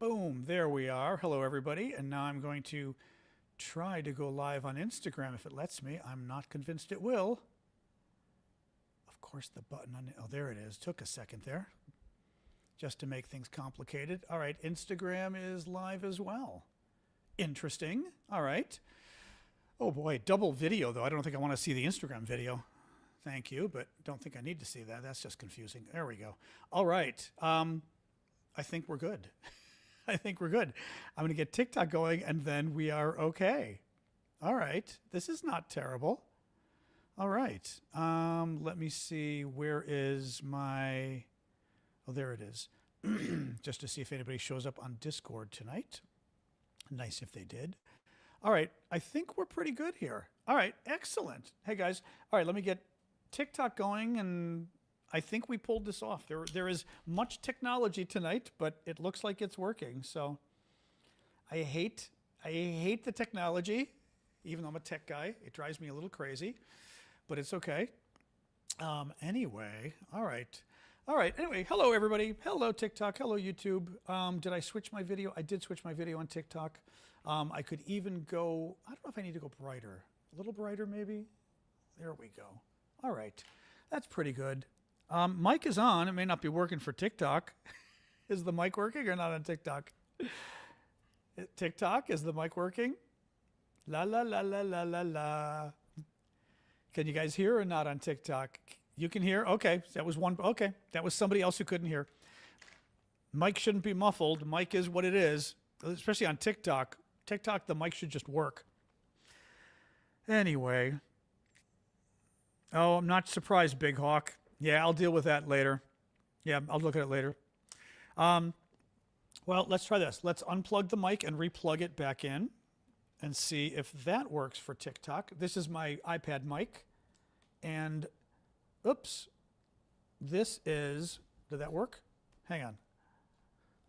Boom, there we are. Hello, everybody. And now I'm going to try to go live on Instagram if it lets me. I'm not convinced it will. Of course, the button on it. Oh, there it is. Took a second there just to make things complicated. All right, Instagram is live as well. Interesting. All right. Oh, boy, double video, though. I don't think I want to see the Instagram video. Thank you, but don't think I need to see that. That's just confusing. There we go. All right. I think we're good. I think we're good. I'm going to get TikTok going, and then we are okay. All right. This is not terrible. All right. Let me see. Where is my... Oh, there it is. Just to see if anybody shows up on Discord tonight. Nice if they did. All right. I think we're pretty good here. All right. Excellent. Hey, guys. All right. Let me get TikTok going, and I think we pulled this off. There is much technology tonight, but it looks like it's working. So I hate the technology, even though I'm a tech guy. It drives me a little crazy, but it's okay. Anyway, all right. All right. Anyway, hello, everybody. Hello, TikTok. Hello, YouTube. Did I switch my video? I did switch my video on TikTok. I could even go, I don't know if I need to go brighter. A little brighter, maybe? There we go. All right. That's pretty good. Mic is on. It may not be working for TikTok. Is the mic working or not on TikTok? TikTok, is the mic working? La, la, la, la, la, la, la. Can you guys hear or not on TikTok? You can hear? Okay. That was one. Okay. That was somebody else who couldn't hear. Mic shouldn't be muffled. Mic is what it is, especially on TikTok. TikTok, the mic should just work. Anyway. Oh, I'm not surprised, Big Hawk. Yeah, I'll deal with that later. Yeah, I'll look at it later. Well, let's try this. Let's unplug the mic and replug it back in and see if that works for TikTok. This is my iPad mic. And, oops, this is, did that work? Hang on.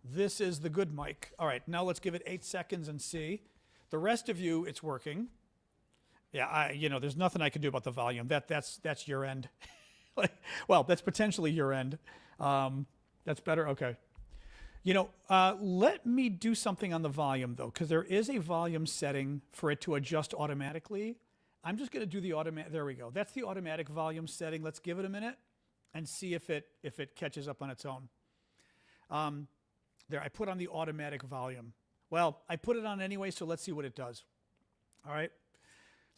This is the good mic. All right, now let's give it 8 seconds and see. The rest of you, it's working. Yeah, there's nothing I can do about the volume. That's your end. Well, that's potentially your end. That's better. Okay. Let me do something on the volume though, because there is a volume setting for it to adjust automatically. I'm just going to do the automatic. There we go. That's the automatic volume setting. Let's give it a minute and see if it catches up on its own. There, I put on the automatic volume. Well, I put it on anyway, so let's see what it does. All right.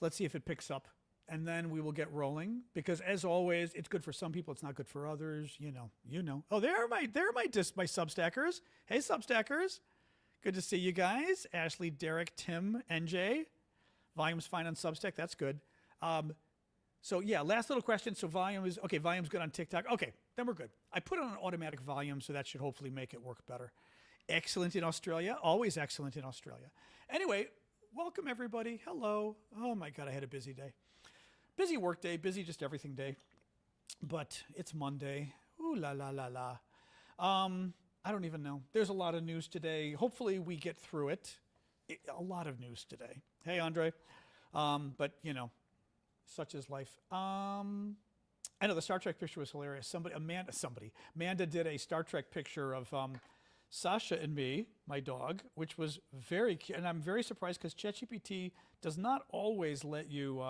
Let's see if it picks up, and then we will get rolling. Because as always, it's good for some people, it's not good for others. You know. Oh, there are my Substackers. Hey, Substackers, good to see you guys. Ashley, Derek, Tim, NJ. Volume's fine on Substack. That's good. So yeah, last little question. So volume is okay. Volume's good on TikTok. Okay, then we're good. I put it on automatic volume, so that should hopefully make it work better. Excellent in Australia. Always excellent in Australia. Anyway. Welcome, everybody. Hello. Oh, my God, I had a busy day. Busy work day, busy just everything day. But it's Monday. Ooh, la, la, la, la. I don't even know. There's a lot of news today. Hopefully we get through it. A lot of news today. Hey, Andre. But, such is life. I know the Star Trek picture was hilarious. Amanda did a Star Trek picture of... Sasha and me, my dog, which was very cute. And I'm very surprised because ChatGPT does not always let you,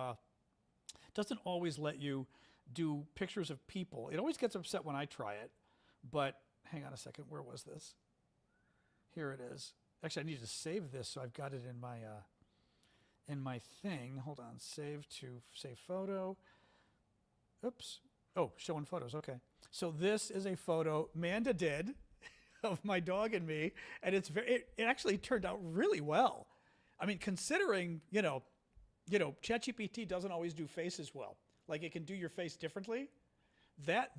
do pictures of people. It always gets upset when I try it. But hang on a second, where was this? Here it is. Actually, I need to save this, so I've got it in my thing. Hold on, save photo. Oops. Oh, showing photos, okay. So this is a photo Amanda did of my dog and me, and it actually turned out really well. I mean, considering, ChatGPT doesn't always do faces well. Like, it can do your face differently. That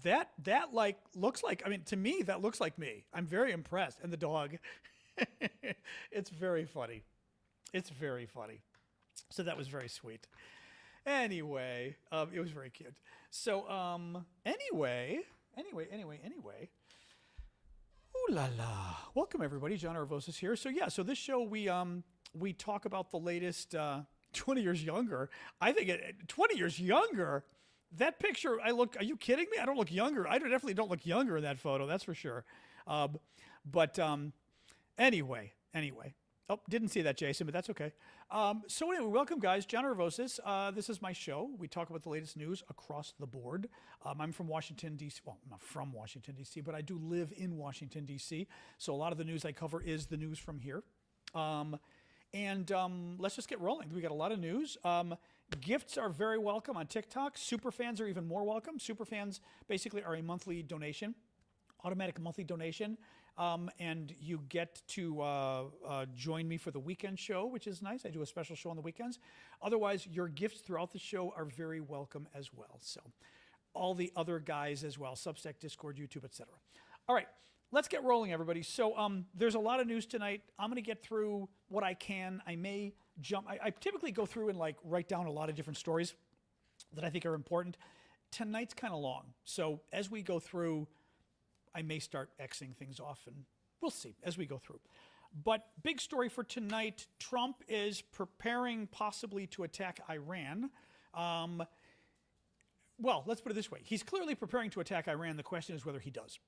like looks like, I mean, to me, that looks like me. I'm very impressed. And the dog, it's very funny. It's very funny. So that was very sweet. Anyway, it was very cute. So, anyway. Ooh la la. Welcome everybody. John Aravosis here. So yeah, so this show we talk about the latest 20 years younger. I think 20 years younger. That picture, are you kidding me? I don't look younger. I definitely don't look younger in that photo, that's for sure. But Anyway. Oh, didn't see that, Jason, but that's okay. So anyway, welcome, guys. John Aravosis. This is my show. We talk about the latest news across the board. I'm from Washington, D.C. Well, I'm not from Washington, D.C., but I do live in Washington, D.C., so a lot of the news I cover is the news from here. Let's just get rolling. We got a lot of news. Gifts are very welcome on TikTok. Superfans are even more welcome. Superfans basically are a monthly donation, automatic monthly donation. And you get to join me for the weekend show, which is nice. I do a special show on the weekends. Otherwise, your gifts throughout the show are very welcome as well. So all the other guys as well, Substack, Discord, YouTube, etc. All right, let's get rolling, everybody. So there's a lot of news tonight. I'm going to get through what I can. I may jump. I typically go through and like write down a lot of different stories that I think are important. Tonight's kind of long. So as we go through, I may start Xing things off, and we'll see as we go through. But big story for tonight, Trump is preparing possibly to attack Iran. Well, let's put it this way. He's clearly preparing to attack Iran. The question is whether he does.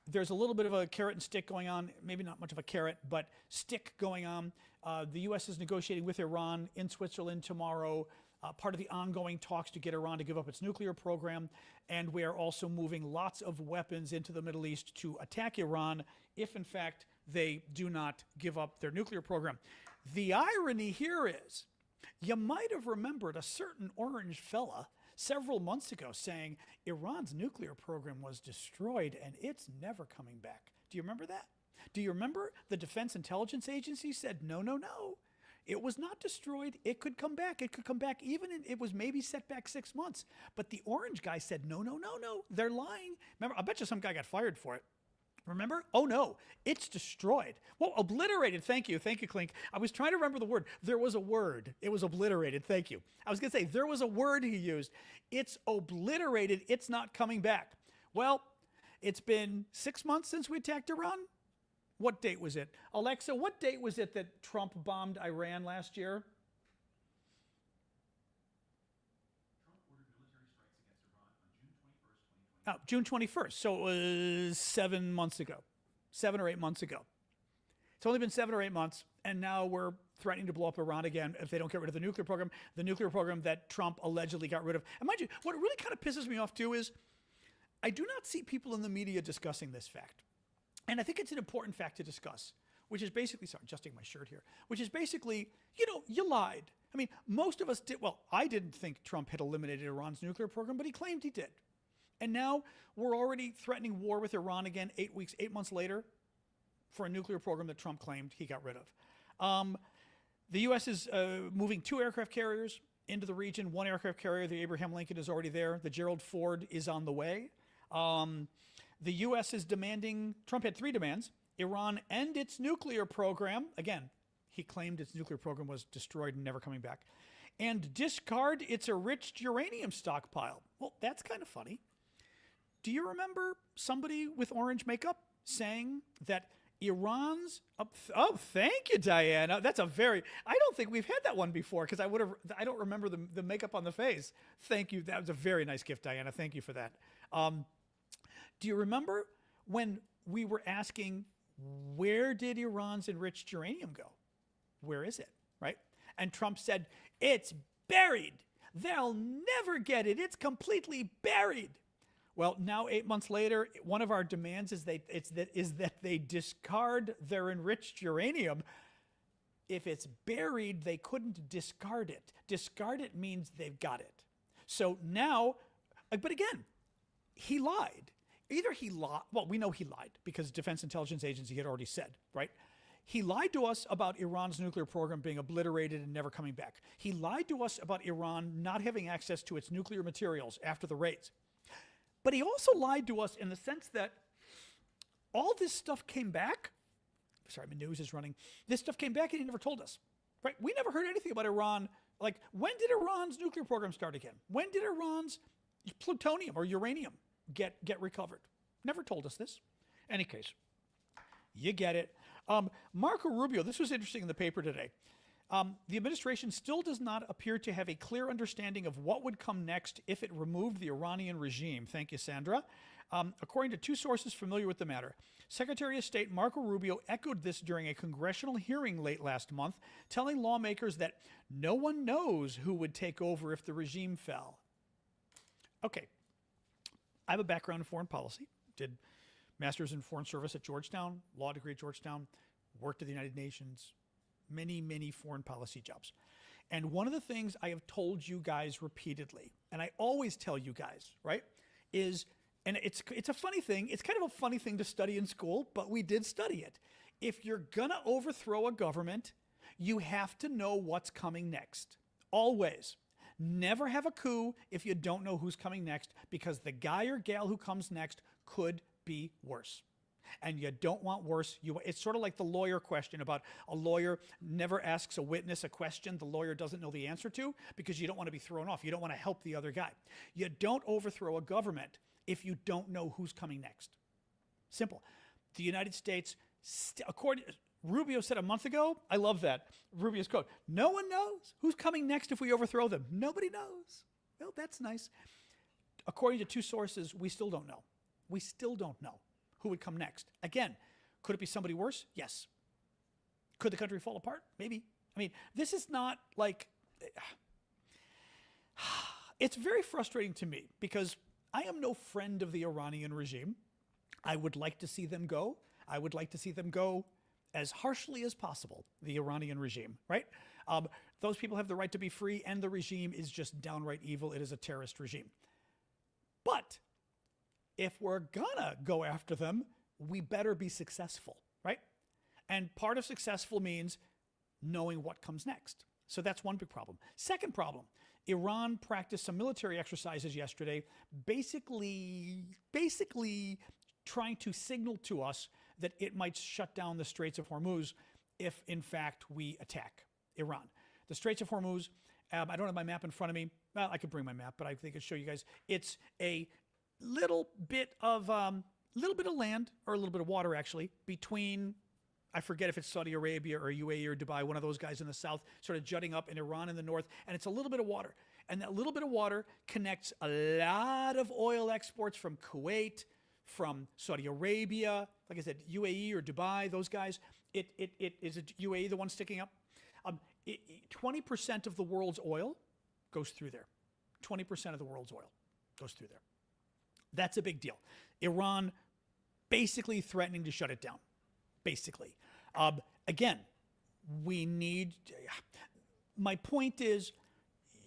There's a little bit of a carrot and stick going on, maybe not much of a carrot, but stick going on. The U.S. is negotiating with Iran in Switzerland tomorrow, part of the ongoing talks to get Iran to give up its nuclear program. And we are also moving lots of weapons into the Middle East to attack Iran if, in fact, they do not give up their nuclear program. The irony here is, you might have remembered a certain orange fella several months ago saying Iran's nuclear program was destroyed and it's never coming back. Do you remember that? Do you remember the Defense Intelligence Agency said, no, it was not destroyed. It could come back. It could come back even in, it was maybe set back 6 months. But the orange guy said, no, they're lying. Remember, I bet you some guy got fired for it. Remember? Oh no, it's destroyed. Well, obliterated. Thank you, Clink. I was trying to remember the word. There was a word. It was obliterated. Thank you. I was going to say there was a word he used. It's obliterated. It's not coming back. Well, it's been 6 months since we attacked Iran. What date was it? Alexa, what date was it that Trump bombed Iran last year? June 21st. So it was 7 months ago, 7 or 8 months ago. It's only been 7 or 8 months, and now we're threatening to blow up Iran again if they don't get rid of the nuclear program that Trump allegedly got rid of. And mind you, what really kind of pisses me off too is I do not see people in the media discussing this fact. And I think it's an important fact to discuss, which is basically, sorry, adjusting my shirt here, which is basically, you lied. I mean, most of us did, well, I didn't think Trump had eliminated Iran's nuclear program, but he claimed he did. And now we're already threatening war with Iran again 8 months later for a nuclear program that Trump claimed he got rid of. The U.S. is moving 2 aircraft carriers into the region. 1 aircraft carrier, the Abraham Lincoln, is already there. The Gerald Ford is on the way. The U.S. is demanding, Trump had 3 demands: Iran end its nuclear program. Again, he claimed its nuclear program was destroyed and never coming back. And discard its enriched uranium stockpile. Well, that's kind of funny. Do you remember somebody with orange makeup saying that Iran's... Oh, thank you, Diana. That's a very... I don't think we've had that one before because I don't remember the makeup on the face. Thank you. That was a very nice gift, Diana. Thank you for that. Do you remember when we were asking, where did Iran's enriched uranium go? Where is it, right? And Trump said, it's buried. They'll never get it. It's completely buried. Well, now 8 months later, one of our demands is that they discard their enriched uranium. If it's buried, they couldn't discard it. Discard it means they've got it. So now, but again, he lied. Either he lied, well, we know he lied because Defense Intelligence Agency had already said, right? He lied to us about Iran's nuclear program being obliterated and never coming back. He lied to us about Iran not having access to its nuclear materials after the raids. But he also lied to us in the sense that all this stuff came back. Sorry, my news is running. This stuff came back and he never told us, right? We never heard anything about Iran. Like, when did Iran's nuclear program start again? When did Iran's plutonium or uranium get recovered? Never told us this. Any case, you get it. Marco Rubio, this was interesting in the paper today. The administration still does not appear to have a clear understanding of what would come next if it removed the Iranian regime. Thank you, Sandra. According to two sources familiar with the matter, Secretary of State Marco Rubio echoed this during a congressional hearing late last month, telling lawmakers that no one knows who would take over if the regime fell. Okay, I have a background in foreign policy, did master's in foreign service at Georgetown, law degree at Georgetown, worked at the United Nations, many, many foreign policy jobs. And one of the things I have told you guys repeatedly, and I always tell you guys, right, is, and it's a funny thing, it's kind of a funny thing to study in school, but we did study it. If you're gonna overthrow a government, you have to know what's coming next. Always. Never have a coup if you don't know who's coming next, because the guy or gal who comes next could be worse. And you don't want worse. It's sort of like the lawyer question about a lawyer never asks a witness a question the lawyer doesn't know the answer to, because you don't want to be thrown off. You don't want to help the other guy. You don't overthrow a government if you don't know who's coming next. Simple. The United States, Rubio said a month ago, I love that, Rubio's quote, no one knows who's coming next if we overthrow them. Nobody knows. Well, that's nice. According to two sources, we still don't know. We still don't know who would come next. Again, could it be somebody worse? Yes. Could the country fall apart? Maybe. I mean, this is not like, it's very frustrating to me because I am no friend of the Iranian regime. I would like to see them go. I would like to see them go as harshly as possible, the Iranian regime, right? Those people have the right to be free, and the regime is just downright evil. It is a terrorist regime. But if we're gonna go after them, we better be successful, right? And part of successful means knowing what comes next. So that's one big problem. Second problem, Iran practiced some military exercises yesterday, basically trying to signal to us that it might shut down the Straits of Hormuz if, in fact, we attack Iran. The Straits of Hormuz, I don't have my map in front of me. Well, I could bring my map, but I think I'll show you guys. It's a little bit of land, or a little bit of water, actually, between, I forget if it's Saudi Arabia or UAE or Dubai, one of those guys in the south, sort of jutting up, in Iran in the north, and it's a little bit of water. And that little bit of water connects a lot of oil exports from Kuwait, from Saudi Arabia, like I said, UAE or Dubai, those guys. Is it UAE the one sticking up? 20% of the world's oil goes through there. 20% of the world's oil goes through there. That's a big deal. Iran basically threatening to shut it down. Basically. Again, my point is,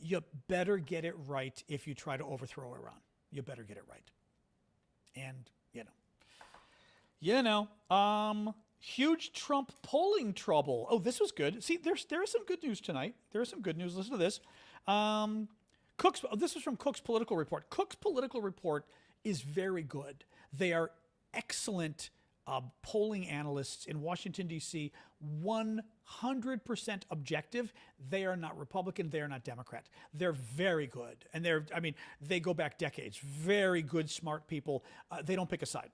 you better get it right if you try to overthrow Iran. You better get it right. And, huge Trump polling trouble. Oh, this was good. See, there is some good news tonight. There is some good news. Listen to this. This was from Cook's Political Report. Cook's Political Report is very good. They are excellent polling analysts in Washington, D.C., 100% objective. They are not Republican. They are not Democrat. They're very good. And they go back decades. Very good, smart people. They don't pick a side.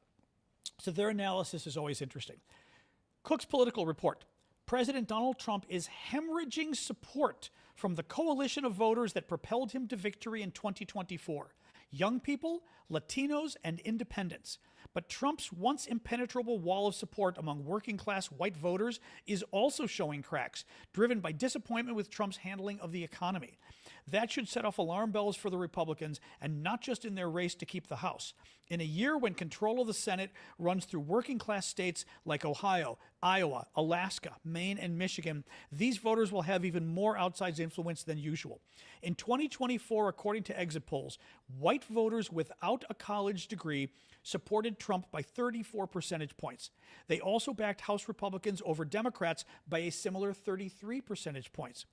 So their analysis is always interesting. Cook's Political Report. President Donald Trump is hemorrhaging support from the coalition of voters that propelled him to victory in 2024. Young people, Latinos, and independents. But Trump's once impenetrable wall of support among working-class white voters is also showing cracks, driven by disappointment with Trump's handling of the economy. That should set off alarm bells for the Republicans, and not just in their race to keep the House. In a year when control of the Senate runs through working-class states like Ohio, Iowa, Alaska, Maine, and Michigan, these voters will have even more outsized influence than usual. In 2024, according to exit polls, white voters without a college degree supported Trump by 34 percentage points. They also backed House Republicans over Democrats by a similar 33 percentage points.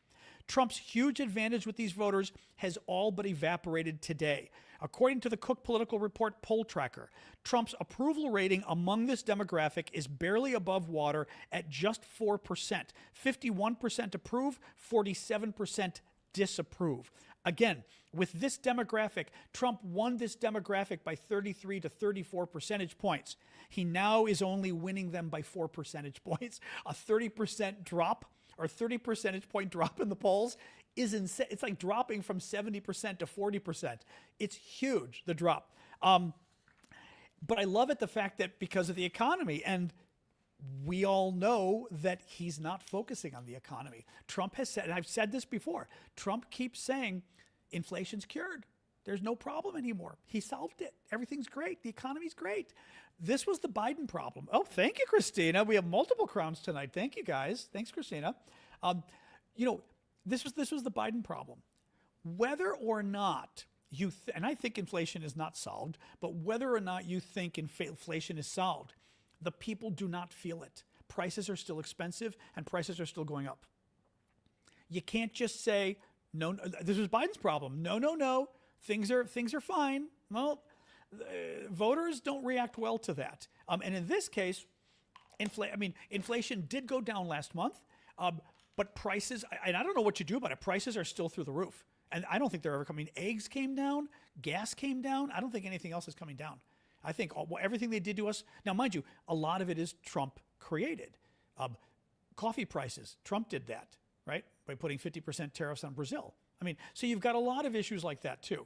Trump's huge advantage with these voters has all but evaporated today. According to the Cook Political Report poll tracker, Trump's approval rating among this demographic is barely above water at just 4%. 51% approve, 47% disapprove. Again, with this demographic, Trump won this demographic by 33 to 34 percentage points. He now is only winning them by 4 percentage points. A 30% drop, or 30 percentage point drop in the polls is insane. It's like dropping from 70% to 40%. It's huge, the drop. But I love it, the fact that because of the economy, and we all know that he's not focusing on the economy. Trump has said, and I've said this before, Trump keeps saying inflation's cured. There's no problem anymore. He solved it. Everything's great. The economy's great. This was the Biden problem. Oh, thank you, Christina. We have multiple crowns tonight. Thank you, guys. Thanks, Christina. This was the Biden problem. Whether or not and I think inflation is not solved, but whether or not you think inflation is solved, the people do not feel it. Prices are still expensive and prices are still going up. You can't just say, no, this was Biden's problem. No. Things are fine. Well, voters don't react well to that. And in this case, inflation did go down last month, but prices, and I don't know what you do about it, prices are still through the roof. And I don't think they're ever coming. Eggs came down, gas came down. I don't think anything else is coming down. I think everything they did to us. Now, mind you, a lot of it is Trump created. Coffee prices, Trump did that, right? By putting 50% tariffs on Brazil. So you've got a lot of issues like that too.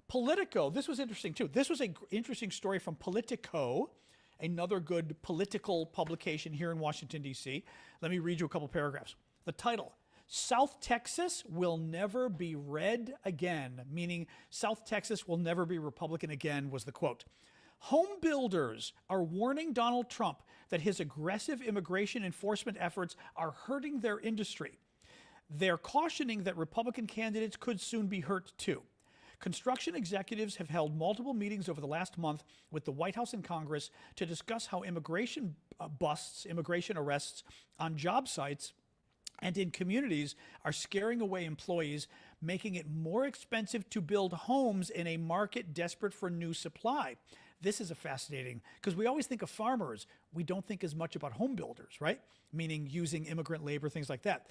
Politico, this was interesting too. This was an interesting story from Politico, another good political publication here in Washington, D.C. Let me read you a couple paragraphs. The title: South Texas will never be red again, meaning South Texas will never be Republican again, was the quote. Home builders are warning Donald Trump that his aggressive immigration enforcement efforts are hurting their industry. They're cautioning that Republican candidates could soon be hurt too. Construction executives have held multiple meetings over the last month with the White House and Congress to discuss how immigration arrests on job sites and in communities are scaring away employees, making it more expensive to build homes in a market desperate for new supply. This is a fascinating, because we always think of farmers. We don't think as much about home builders, right? Meaning using immigrant labor, things like that.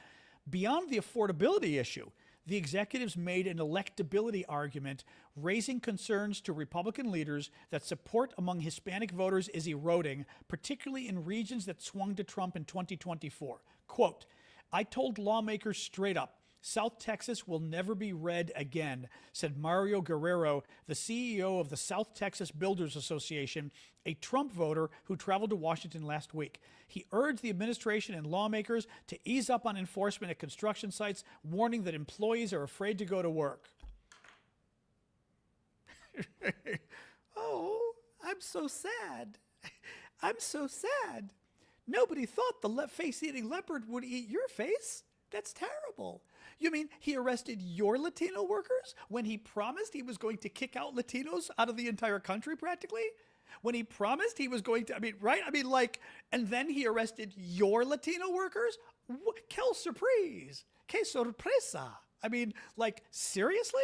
Beyond the affordability issue, the executives made an electability argument, raising concerns to Republican leaders that support among Hispanic voters is eroding, particularly in regions that swung to Trump in 2024. Quote, I told lawmakers straight up, South Texas will never be red again, said Mario Guerrero, the CEO of the South Texas Builders Association, a Trump voter who traveled to Washington last week. He urged the administration and lawmakers to ease up on enforcement at construction sites, warning that employees are afraid to go to work. Oh, I'm so sad. I'm so sad. Nobody thought the face-eating leopard would eat your face. That's terrible. You mean he arrested your Latino workers when he promised he was going to kick out Latinos out of the entire country practically? When he promised he was going to, right? And then he arrested your Latino workers? Quelle surprise. Que sorpresa. Seriously?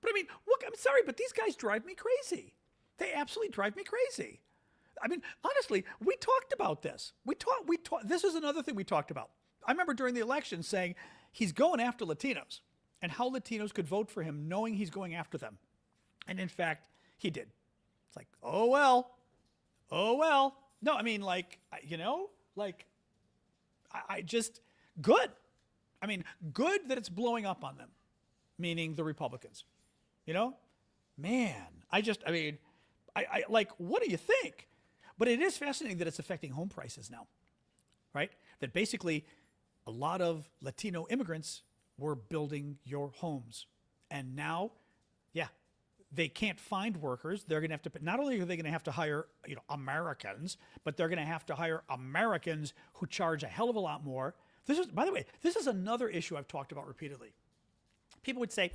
But look, I'm sorry, but these guys drive me crazy. They absolutely drive me crazy. Honestly, we talked about this. This is another thing we talked about. I remember during the election saying he's going after Latinos and how Latinos could vote for him knowing he's going after them. And in fact, he did. It's like, oh, well. No, good. Good that it's blowing up on them, meaning the Republicans. Man, what do you think? But it is fascinating that it's affecting home prices now, right? That basically a lot of Latino immigrants were building your homes. And now, they can't find workers. They're going to have to, not only are they going to have to hire, Americans, but they're going to have to hire Americans who charge a hell of a lot more. By the way, this is another issue I've talked about repeatedly. People would say,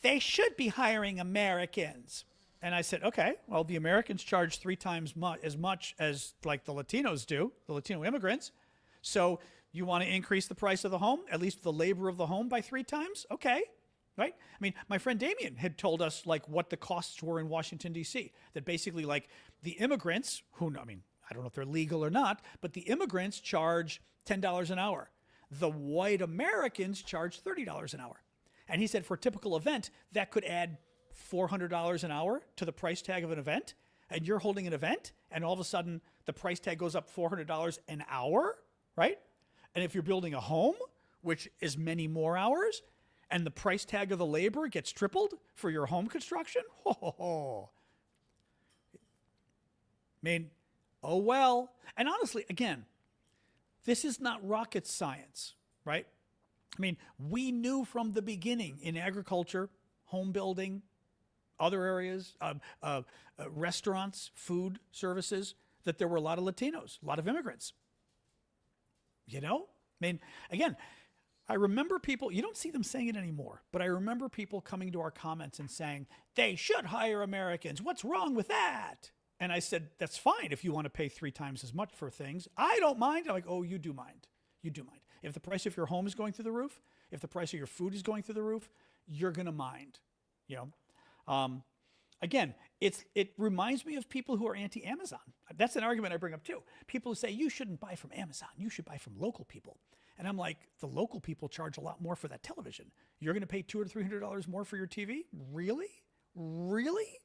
they should be hiring Americans. And I said, okay, well, the Americans charge 3 times as much as the Latinos do, the Latino immigrants. So you want to increase the price of the home, at least the labor of the home, by 3 times? Okay, right? My friend Damien had told us what the costs were in Washington, D.C. That basically the immigrants, who, I don't know if they're legal or not, but the immigrants charge $10 an hour. The white Americans charge $30 an hour. And he said for a typical event, that could add $400 an hour to the price tag of an event. And you're holding an event, and all of a sudden the price tag goes up $400 an hour, right? And if you're building a home, which is many more hours, and the price tag of the labor gets tripled for your home construction, mean, oh well. And honestly, again, this is not rocket science, right? I mean, we knew from the beginning in agriculture, home building, other areas, restaurants, food services, that there were a lot of Latinos, a lot of immigrants. You know? I mean, again, I remember people, you don't see them saying it anymore, but I remember people coming to our comments and saying, they should hire Americans. What's wrong with that? And I said, that's fine if you want to pay 3 times as much for things. I don't mind. I'm like, oh, you do mind. You do mind. If the price of your home is going through the roof, if the price of your food is going through the roof, you're going to mind. You know? Again, it reminds me of people who are anti-Amazon. That's an argument I bring up too. People who say, you shouldn't buy from Amazon. You should buy from local people. And I'm like, the local people charge a lot more for that television. You're going to pay $200 or $300 more for your TV? Really? Really?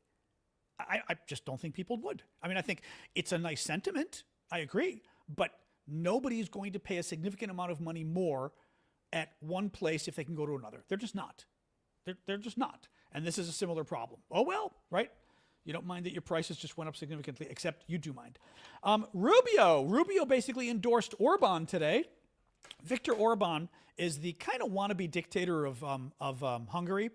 I just don't think people would. I mean, I think it's a nice sentiment. I agree. But nobody is going to pay a significant amount of money more at one place if they can go to another. They're just not. They're just not. And this is a similar problem. Oh, well, right? You don't mind that your prices just went up significantly, except you do mind. Rubio basically endorsed Orbán today. Viktor Orbán is the kind of wannabe dictator of Hungary.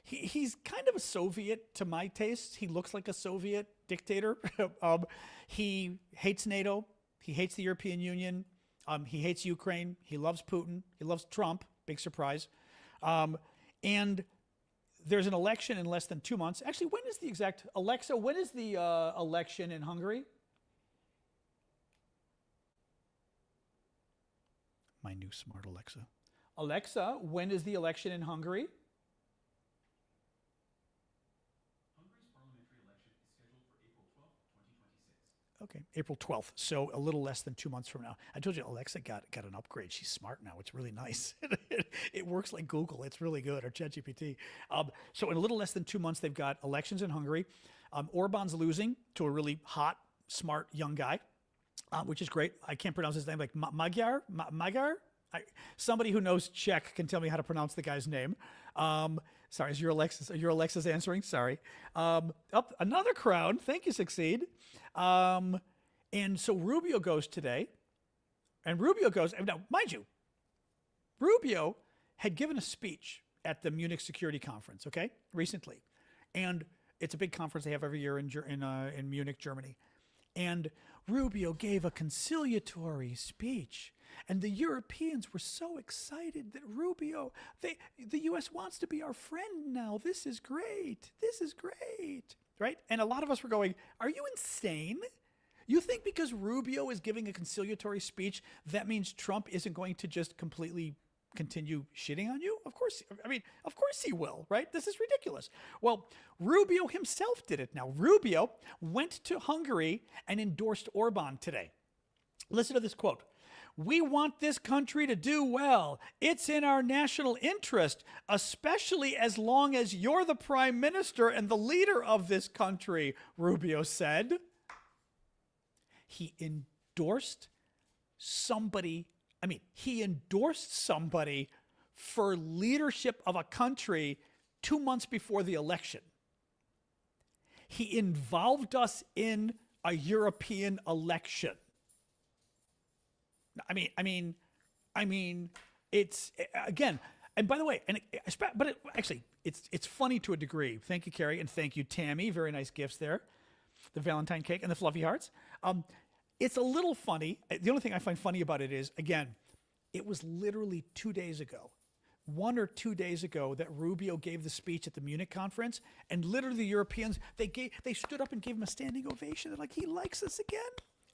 He's kind of a Soviet to my taste. He looks like a Soviet dictator. He hates NATO. He hates the European Union. He hates Ukraine. He loves Putin. He loves Trump. Big surprise. And there's an election in less than 2 months. Actually, when is the exact... Alexa, when is the election in Hungary? My new smart Alexa. Alexa, when is the election in Hungary? Hungary's parliamentary election is scheduled for April 12th, 2026. Okay, April 12th, so a little less than 2 months from now. I told you Alexa got an upgrade. She's smart now. It's really nice. It works like Google. It's really good, or ChatGPT. So in a little less than 2 months, they've got elections in Hungary. Orbán's losing to a really hot, smart, young guy, which is great. I can't pronounce his name, like Magyar? Somebody who knows Czech can tell me how to pronounce the guy's name. Sorry, is your Alexa's answering? Sorry. Up another crown. Thank you, Succeed. And so Rubio goes today, and Rubio goes, now, mind you, Rubio had given a speech at the Munich Security Conference, okay, recently. And it's a big conference they have every year in Munich, Germany. And Rubio gave a conciliatory speech. And the Europeans were so excited that Rubio, the U.S. wants to be our friend now. This is great. This is great. Right? And a lot of us were going, are you insane? You think because Rubio is giving a conciliatory speech, that means Trump isn't going to just completely continue shitting on you? Of course he will, right? This is ridiculous. Well, Rubio himself did it now. Rubio went to Hungary and endorsed Orbán today. Listen to this quote. We want this country to do well. It's in our national interest, especially as long as you're the prime minister and the leader of this country, Rubio said. He endorsed somebody for leadership of a country 2 months before the election. He involved us in a European election. I mean, it's, again, and by the way, it's funny to a degree. Thank you, Carrie, and thank you, Tammy. Very nice gifts there. The Valentine cake and the fluffy hearts. It's a little funny. The only thing I find funny about it is, again, it was literally 2 days ago, 1 or 2 days ago, that Rubio gave the speech at the Munich conference, and literally the Europeans, they stood up and gave him a standing ovation. They're like, he likes us again.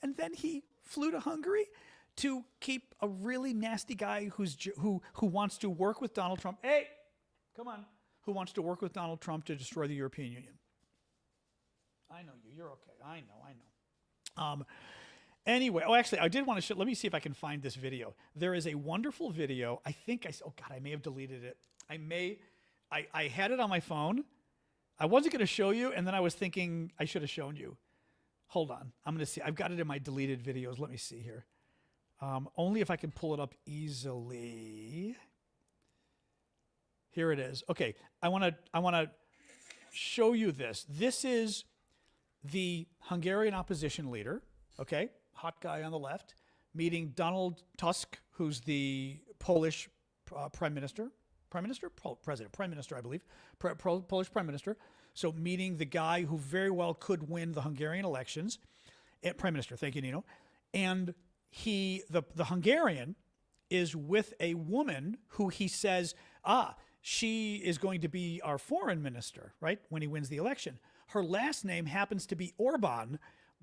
And then he flew to Hungary to keep a really nasty guy who wants to work with Donald Trump. Hey, come on. Who wants to work with Donald Trump to destroy the European Union. I know you. You're okay. I know. Anyway, actually, I did want to show, let me see if I can find this video. There is a wonderful video. I may have deleted it. I had it on my phone. I wasn't going to show you, and then I was thinking I should have shown you. Hold on. I'm going to see. I've got it in my deleted videos. Let me see here. Only if I can pull it up easily. Here it is. Okay, I want to show you this. This the Hungarian opposition leader, okay, hot guy on the left, meeting Donald Tusk, who's the Polish prime minister, I believe, Polish prime minister. So meeting the guy who very well could win the Hungarian elections, prime minister, thank you, Nino. And the Hungarian is with a woman who he says, she is going to be our foreign minister, right, when he wins the election. Her last name happens to be Orbán,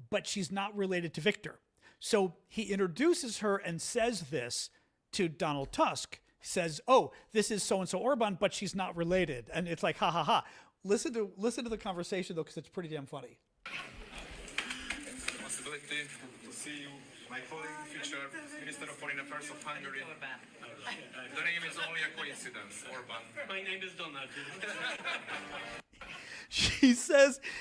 but she's not related to Victor. So he introduces her and says this to Donald Tusk. He says, oh, this is so-and-so Orbán, but she's not related. And it's like, ha, ha, ha. Listen to the conversation, though, because it's pretty damn funny. Possibility to see you, my colleague, future Minister of Foreign Affairs of Hungary. The name is only a coincidence, Orbán. My name is Donald.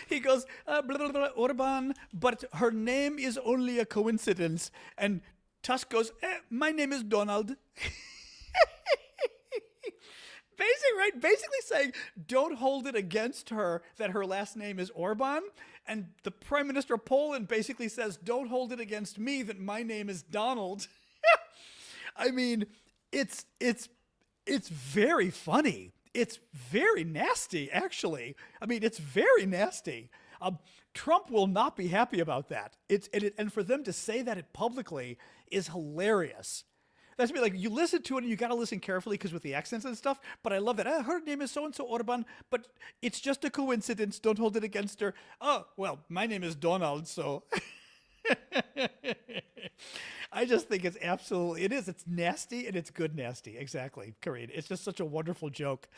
He goes, blah, blah, blah, Orbán, but her name is only a coincidence. And Tusk goes, my name is Donald. Basically saying, don't hold it against her that her last name is Orbán. And the Prime Minister of Poland basically says, don't hold it against me that my name is Donald. I mean, it's very funny. It's very nasty, actually. I mean, it's very nasty. Trump will not be happy about that. And for them to say that publicly is hilarious. That's like, you listen to it and you got to listen carefully because with the accents and stuff. But I love that. Her name is so-and-so Orbán, but it's just a coincidence. Don't hold it against her. Oh, well, my name is Donald, so. I just think it's it's nasty and it's good nasty. Exactly, Karine. It's just such a wonderful joke.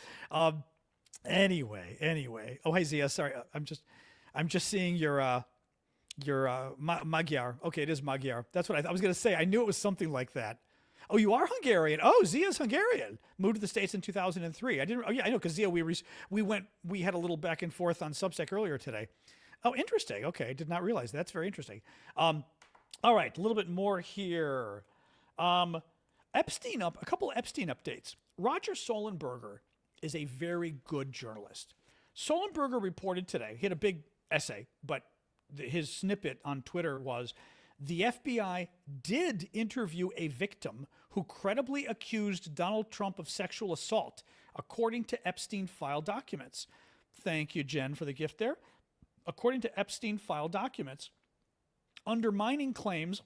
Anyway. Oh, hey, Zia, sorry. I'm just seeing your Magyar. Okay, it is Magyar. That's what I was going to say. I knew it was something like that. Oh, you are Hungarian. Oh, Zia's Hungarian. Moved to the States in 2003. I know, because Zia, we had a little back and forth on Substack earlier today. Oh, interesting. Okay, did not realize that. That's very interesting. All right, a little bit more here. A couple of Epstein updates. Roger Sollenberger is a very good journalist. Sollenberger reported today, he had a big essay, but his snippet on Twitter was, the FBI did interview a victim who credibly accused Donald Trump of sexual assault, according to Epstein file documents. Thank you, Jen, for the gift there. According to Epstein file documents, undermining claims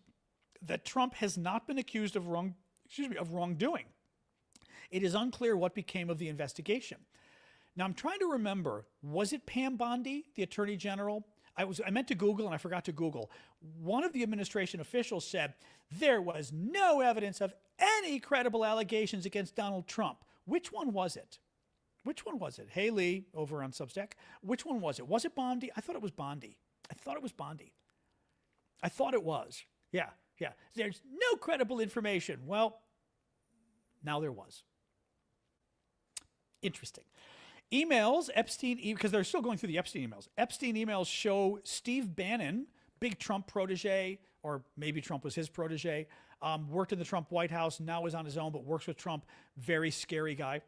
that Trump has not been accused of wrongdoing. It is unclear what became of the investigation. Now, I'm trying to remember, was it Pam Bondi, the Attorney General? I meant to Google and I forgot to Google. One of the administration officials said there was no evidence of any credible allegations against Donald Trump. Which one was it? Hey, Lee, over on Substack. Which one was it? Was it Bondi? I thought it was Bondi. I thought it was. Yeah. There's no credible information. Well, now there was. Interesting. Emails, Epstein, because they're still going through the Epstein emails. Epstein emails show Steve Bannon, big Trump protege, or maybe Trump was his protege, worked in the Trump White House, now is on his own, but works with Trump. Very scary guy.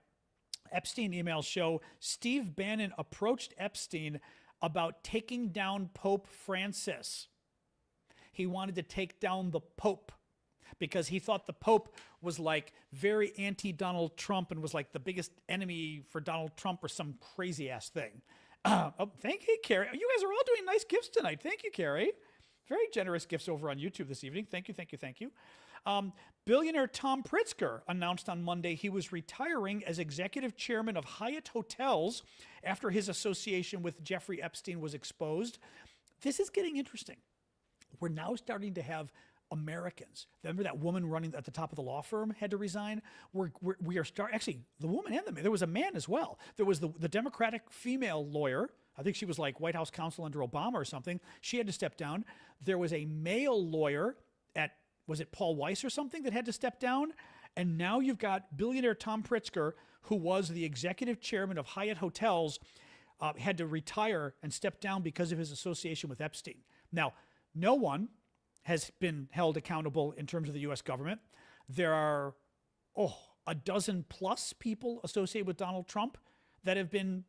Epstein emails show Steve Bannon approached Epstein about taking down Pope Francis. He wanted to take down the Pope because he thought the Pope was like very anti-Donald Trump and was like the biggest enemy for Donald Trump or some crazy ass thing. Thank you, Carrie. You guys are all doing nice gifts tonight. Thank you, Carrie. Very generous gifts over on YouTube this evening. Thank you. Billionaire Tom Pritzker announced on Monday he was retiring as executive chairman of Hyatt Hotels after his association with Jeffrey Epstein was exposed. This is getting interesting. We're now starting to have Americans. Remember that woman running at the top of the law firm had to resign? Actually, the woman and the man. There was a man as well. There was the Democratic female lawyer. I think she was like White House counsel under Obama or something. She had to step down. There was a male lawyer was it Paul Weiss or something that had to step down? And now you've got billionaire Tom Pritzker, who was the executive chairman of Hyatt Hotels, had to retire and step down because of his association with Epstein. Now, no one has been held accountable in terms of the U.S. government. There are, a dozen plus people associated with Donald Trump that have been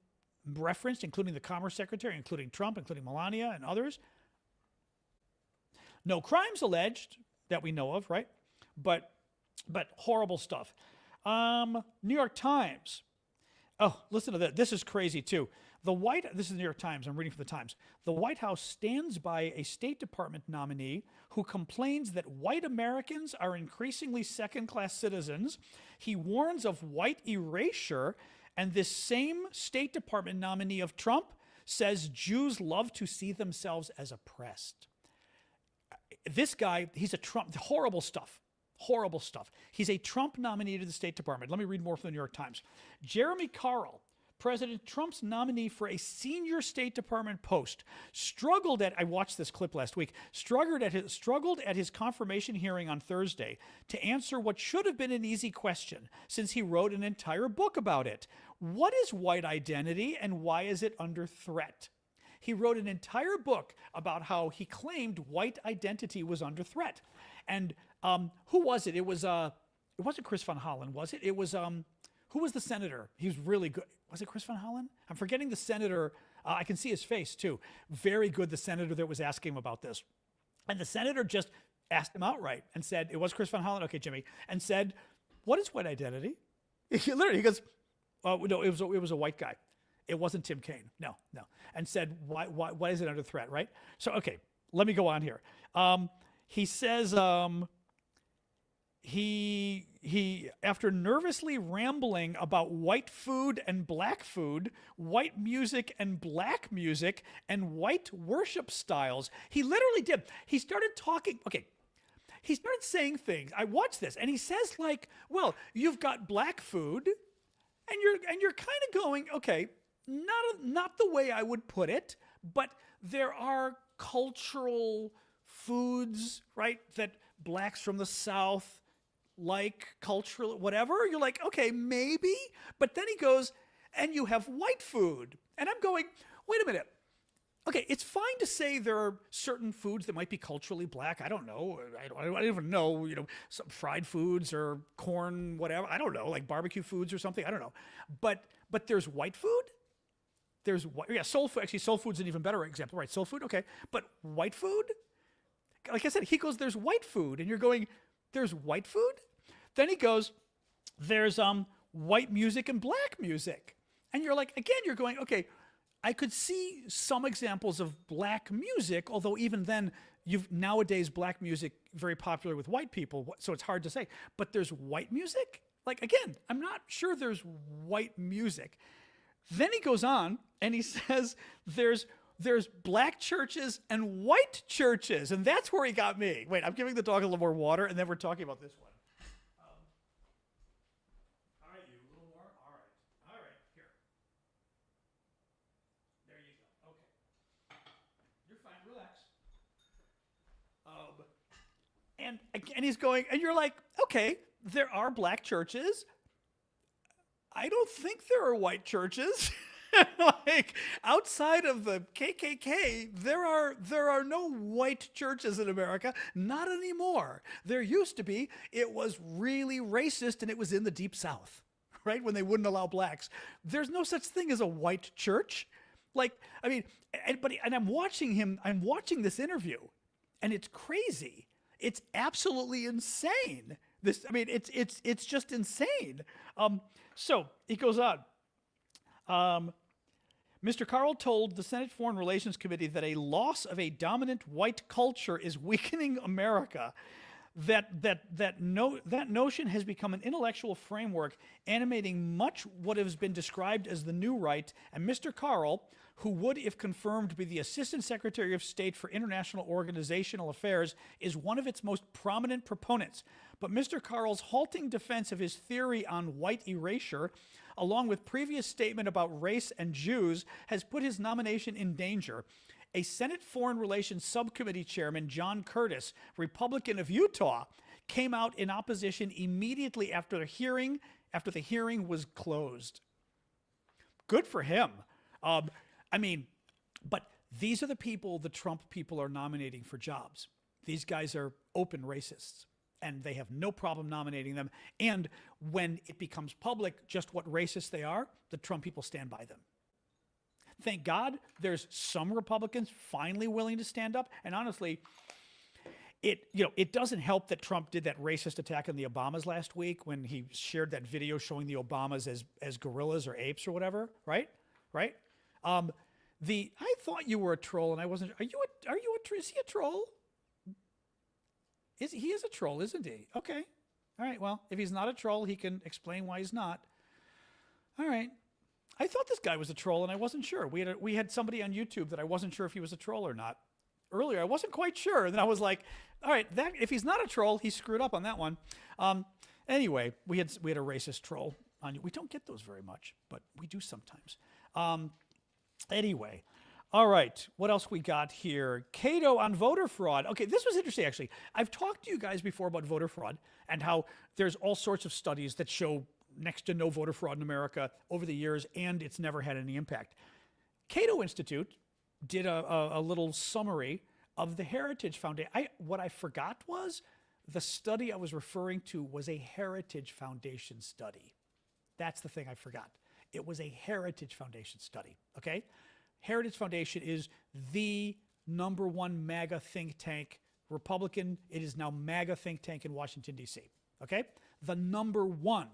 referenced, including the Commerce Secretary, including Trump, including Melania and others. No crimes alleged that we know of, right? But horrible stuff. New York Times. Oh, listen to this. This is crazy too. This is the New York Times. I'm reading from the Times. The White House stands by a State Department nominee who complains that white Americans are increasingly second-class citizens. He warns of white erasure, and this same State Department nominee of Trump says Jews love to see themselves as oppressed. This guy, he's a Trump, horrible stuff. Horrible stuff. He's a Trump nominee to the State Department. Let me read more from the New York Times. Jeremy Carl, President Trump's nominee for a senior State Department post, I watched this clip last week, struggled at his confirmation hearing on Thursday to answer what should have been an easy question, since he wrote an entire book about it. What is white identity and why is it under threat? He wrote an entire book about how he claimed white identity was under threat. And who was it? It wasn't Chris Van Hollen, was it? It was, who was the senator? He was really good. Was it Chris Van Hollen? I'm forgetting the senator. I can see his face too. Very good, the senator that was asking him about this. And the senator just asked him outright and said, it was Chris Van Hollen? Okay, Jimmy. And said, what is white identity? He goes, no, it was a white guy. It wasn't Tim Kaine. No. And said, why is it under threat, right? So, okay, let me go on here. He says, he after nervously rambling about white food and black food, white music and black music, and white worship styles, he literally did. He started talking, he started saying things. I watched this, and he says like, well, you've got black food, and you're kind of going, okay, not the way I would put it, but there are cultural foods, right, that blacks from the South like, cultural, whatever. You're like, okay, maybe. But then he goes, and you have white food. And I'm going, wait a minute. Okay, it's fine to say there are certain foods that might be culturally black. I don't know. I don't even know, some fried foods or corn, whatever. I don't know, like barbecue foods or something. I don't know. But there's white food. There's, soul food. Actually, soul food's an even better example, right? Soul food, okay. But white food? Like I said, he goes, there's white food. And you're going, there's white food? Then he goes, there's white music and black music. And you're like, again, you're going, okay, I could see some examples of black music, although even then, nowadays black music very popular with white people, so it's hard to say. But there's white music? Like, again, I'm not sure there's white music. Then he goes on and he says there's black churches and white churches, and that's where he got me. Wait, I'm giving the dog a little more water, and then we're talking about this one. All right, you, a little more? All right, here. There you go. Okay. You're fine, relax. And he's going, and you're like, okay, there are black churches. I don't think there are white churches. Like, outside of the KKK, there are no white churches in America. Not anymore. There used to be. It was really racist, and it was in the Deep South, right? When they wouldn't allow blacks. There's no such thing as a white church. Like, I mean, and I'm watching this interview, and it's crazy. It's absolutely insane. It's just insane. So he goes on. Mr. Carl told the Senate Foreign Relations Committee that a loss of a dominant white culture is weakening America. That notion has become an intellectual framework animating much what has been described as the new right, and Mr. Carl, who would, if confirmed, be the Assistant Secretary of State for International Organizational Affairs, is one of its most prominent proponents. But Mr. Carl's halting defense of his theory on white erasure, along with previous statement about race and Jews, has put his nomination in danger. A Senate Foreign Relations Subcommittee Chairman, John Curtis, Republican of Utah, came out in opposition immediately after the hearing was closed. Good for him. But these are the people the Trump people are nominating for jobs. These guys are open racists, and they have no problem nominating them. And when it becomes public just what racists they are, the Trump people stand by them. Thank God there's some Republicans finally willing to stand up. And honestly, it doesn't help that Trump did that racist attack on the Obamas last week when he shared that video showing the Obamas as gorillas or apes or whatever, right? Right? I thought you were a troll and I wasn't. Is he a troll? He is a troll, isn't he? Okay. All right. Well, if he's not a troll, he can explain why he's not. All right. I thought this guy was a troll and I wasn't sure. We had somebody on YouTube that I wasn't sure if he was a troll or not. Earlier, I wasn't quite sure. And then I was like, all right, if he's not a troll, he screwed up on that one. Anyway, we had a racist troll on you. We don't get those very much, but we do sometimes. Anyway, all right, what else we got here? Cato on voter fraud. Okay, this was interesting, actually. I've talked to you guys before about voter fraud and how there's all sorts of studies that show next to no voter fraud in America over the years, and it's never had any impact. Cato Institute did a little summary of the Heritage Foundation. What I forgot was the study I was referring to was a Heritage Foundation study. That's the thing I forgot. It was a Heritage Foundation study, okay? Heritage Foundation is the #1 MAGA think tank, Republican. It is now MAGA think tank in Washington, D.C., okay? The #1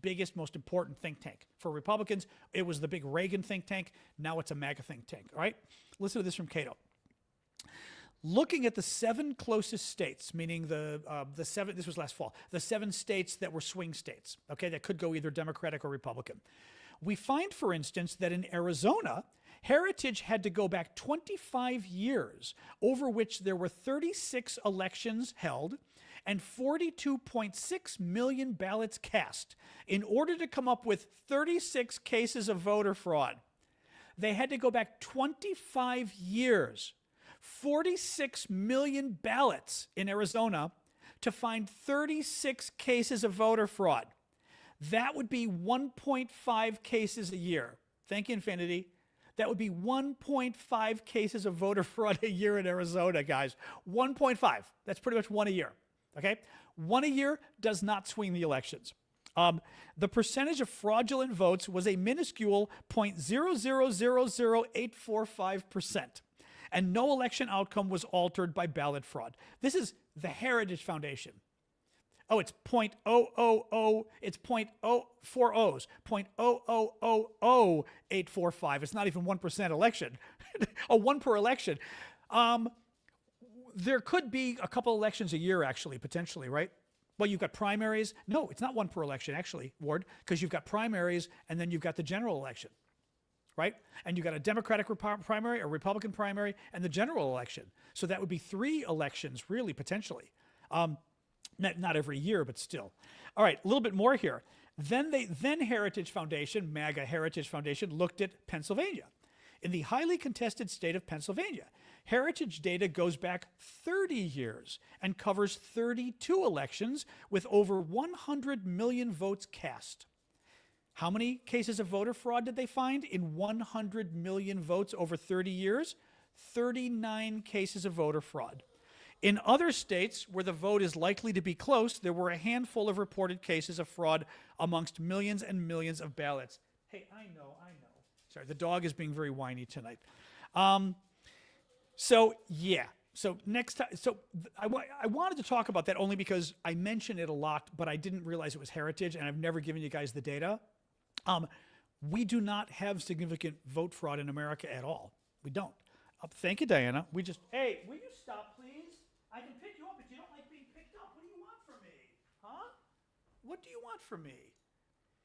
biggest, most important think tank. For Republicans, it was the big Reagan think tank. Now it's a MAGA think tank, all right? Listen to this from Cato. Looking at the 7 closest states, meaning the 7, this was last fall, the 7 states that were swing states, okay, that could go either Democratic or Republican. We find, for instance, that in Arizona, Heritage had to go back 25 years, over which there were 36 elections held and 42.6 million ballots cast in order to come up with 36 cases of voter fraud. They had to go back 25 years, 46 million ballots in Arizona to find 36 cases of voter fraud. That would be 1.5 cases a year. Thank you, Infinity. That would be 1.5 cases of voter fraud a year in Arizona, guys. 1.5. That's pretty much one a year. Okay? One a year does not swing the elections. The percentage of fraudulent votes was a minuscule 0.0000845%. And no election outcome was altered by ballot fraud. This is the Heritage Foundation. Oh, it's 0.000, it's 0.040s, 0.0000845. It's not even 1% election. Oh, 1 per election. There could be a couple elections a year, actually, potentially, right? Well, you've got primaries. No, it's not 1 per election, actually, Ward, because you've got primaries and then you've got the general election, right? And you've got a Democratic primary, a Republican primary, and the general election. So that would be 3 elections, really, potentially. Not every year, but still. All right, a little bit more here. Then Heritage Foundation, MAGA Heritage Foundation, looked at Pennsylvania. In the highly contested state of Pennsylvania, Heritage data goes back 30 years and covers 32 elections with over 100 million votes cast. How many cases of voter fraud did they find in 100 million votes over 30 years? 39 cases of voter fraud. In other states where the vote is likely to be close, there were a handful of reported cases of fraud amongst millions and millions of ballots. Hey, I know. Sorry, the dog is being very whiny tonight. So next time, I wanted to talk about that only because I mention it a lot, but I didn't realize it was Heritage, and I've never given you guys the data. We do not have significant vote fraud in America at all. We don't. Thank you, Diana. Hey, will you stop, please? I can pick you up, but you don't like being picked up. What do you want from me? Huh? What do you want from me?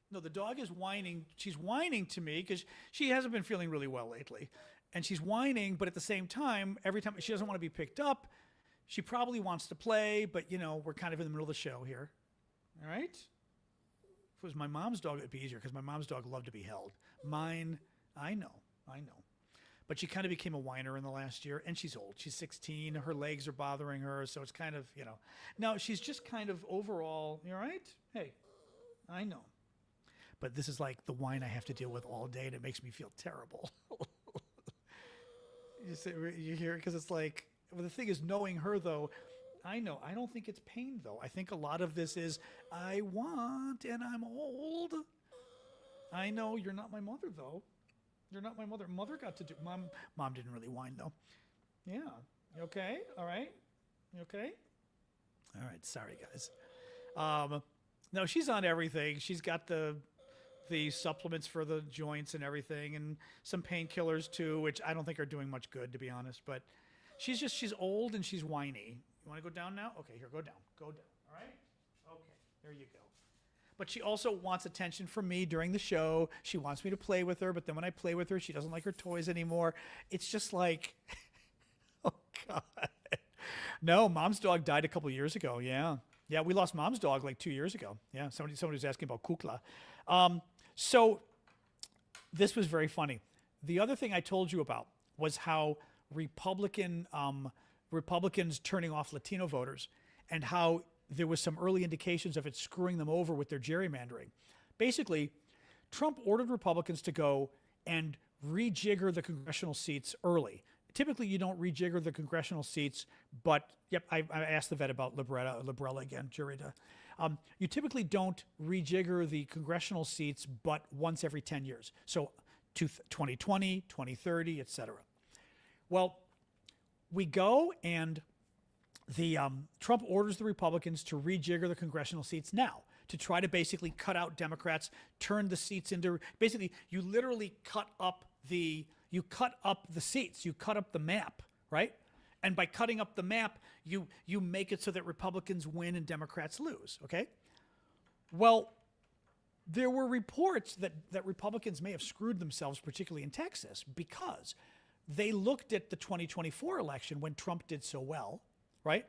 No, the dog is whining. She's whining to me because she hasn't been feeling really well lately. And she's whining, but at the same time, every time she doesn't want to be picked up, she probably wants to play, but, we're kind of in the middle of the show here. All right? If it was my mom's dog, it would be easier because my mom's dog loved to be held. Mine, I know. But she kind of became a whiner in the last year, and she's old. She's 16. Her legs are bothering her, so it's kind of, No, she's just kind of overall, you all right? Hey, I know. But this is like the whine I have to deal with all day, and it makes me feel terrible. You hear it? Because it's like, well, the thing is, knowing her, though, I know. I don't think it's pain, though. I think a lot of this is, I want, and I'm old. I know you're not my mother, though. You're not my mother. Mother got to do. Mom didn't really whine though. Yeah. You okay? All right. You okay? All right. Sorry, guys. No, she's on everything. She's got the supplements for the joints and everything, and some painkillers too, which I don't think are doing much good, to be honest. But she's old and she's whiny. You want to go down now? Okay, here, go down. Go down. All right? Okay, there you go. But she also wants attention from me during the show. She wants me to play with her, but then when I play with her, she doesn't like her toys anymore. It's just like, oh, God. No, Mom's dog died a couple years ago, yeah. Yeah, we lost Mom's dog like 2 years ago. Yeah, somebody was asking about Kukla. So this was very funny. The other thing I told you about was how Republicans turning off Latino voters and how there was some early indications of it screwing them over with their gerrymandering. Basically, Trump ordered Republicans to go and rejigger the congressional seats early. Typically, you don't rejigger the congressional seats, but, yep, I asked the vet about Librella again, Jurita. You typically don't rejigger the congressional seats but once every 10 years. So 2020, 2030, et cetera. Well, we go and Trump orders the Republicans to rejigger the congressional seats now to try to basically cut out Democrats, turn the seats into, basically, you literally cut up the seats, you cut up the map, right? And by cutting up the map, you make it so that Republicans win and Democrats lose, okay? Well, there were reports that Republicans may have screwed themselves, particularly in Texas, because they looked at the 2024 election when Trump did so well, right?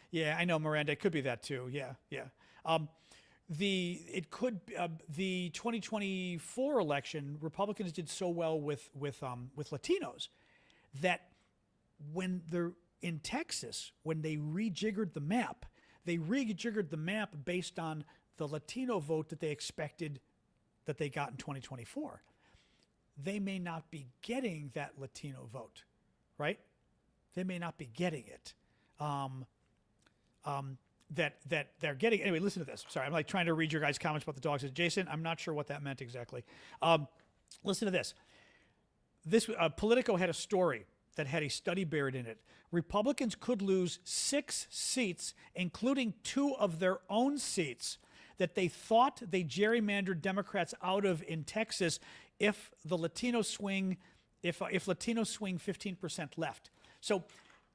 Yeah, I know, Miranda. It could be that too. Yeah. The 2024 election, Republicans did so well with Latinos that when they're in Texas, when they rejiggered the map based on the Latino vote that they expected that they got in 2024. They may not be getting that Latino vote, right? They may not be getting it. That they're getting. Anyway, listen to this. Sorry, I'm like trying to read your guys' comments about the dogs. Jason, I'm not sure what that meant exactly. Listen to this. Politico had a story that had a study buried in it. Republicans could lose 6 seats, including 2 of their own seats that they thought they gerrymandered Democrats out of in Texas if Latinos swing 15% left. So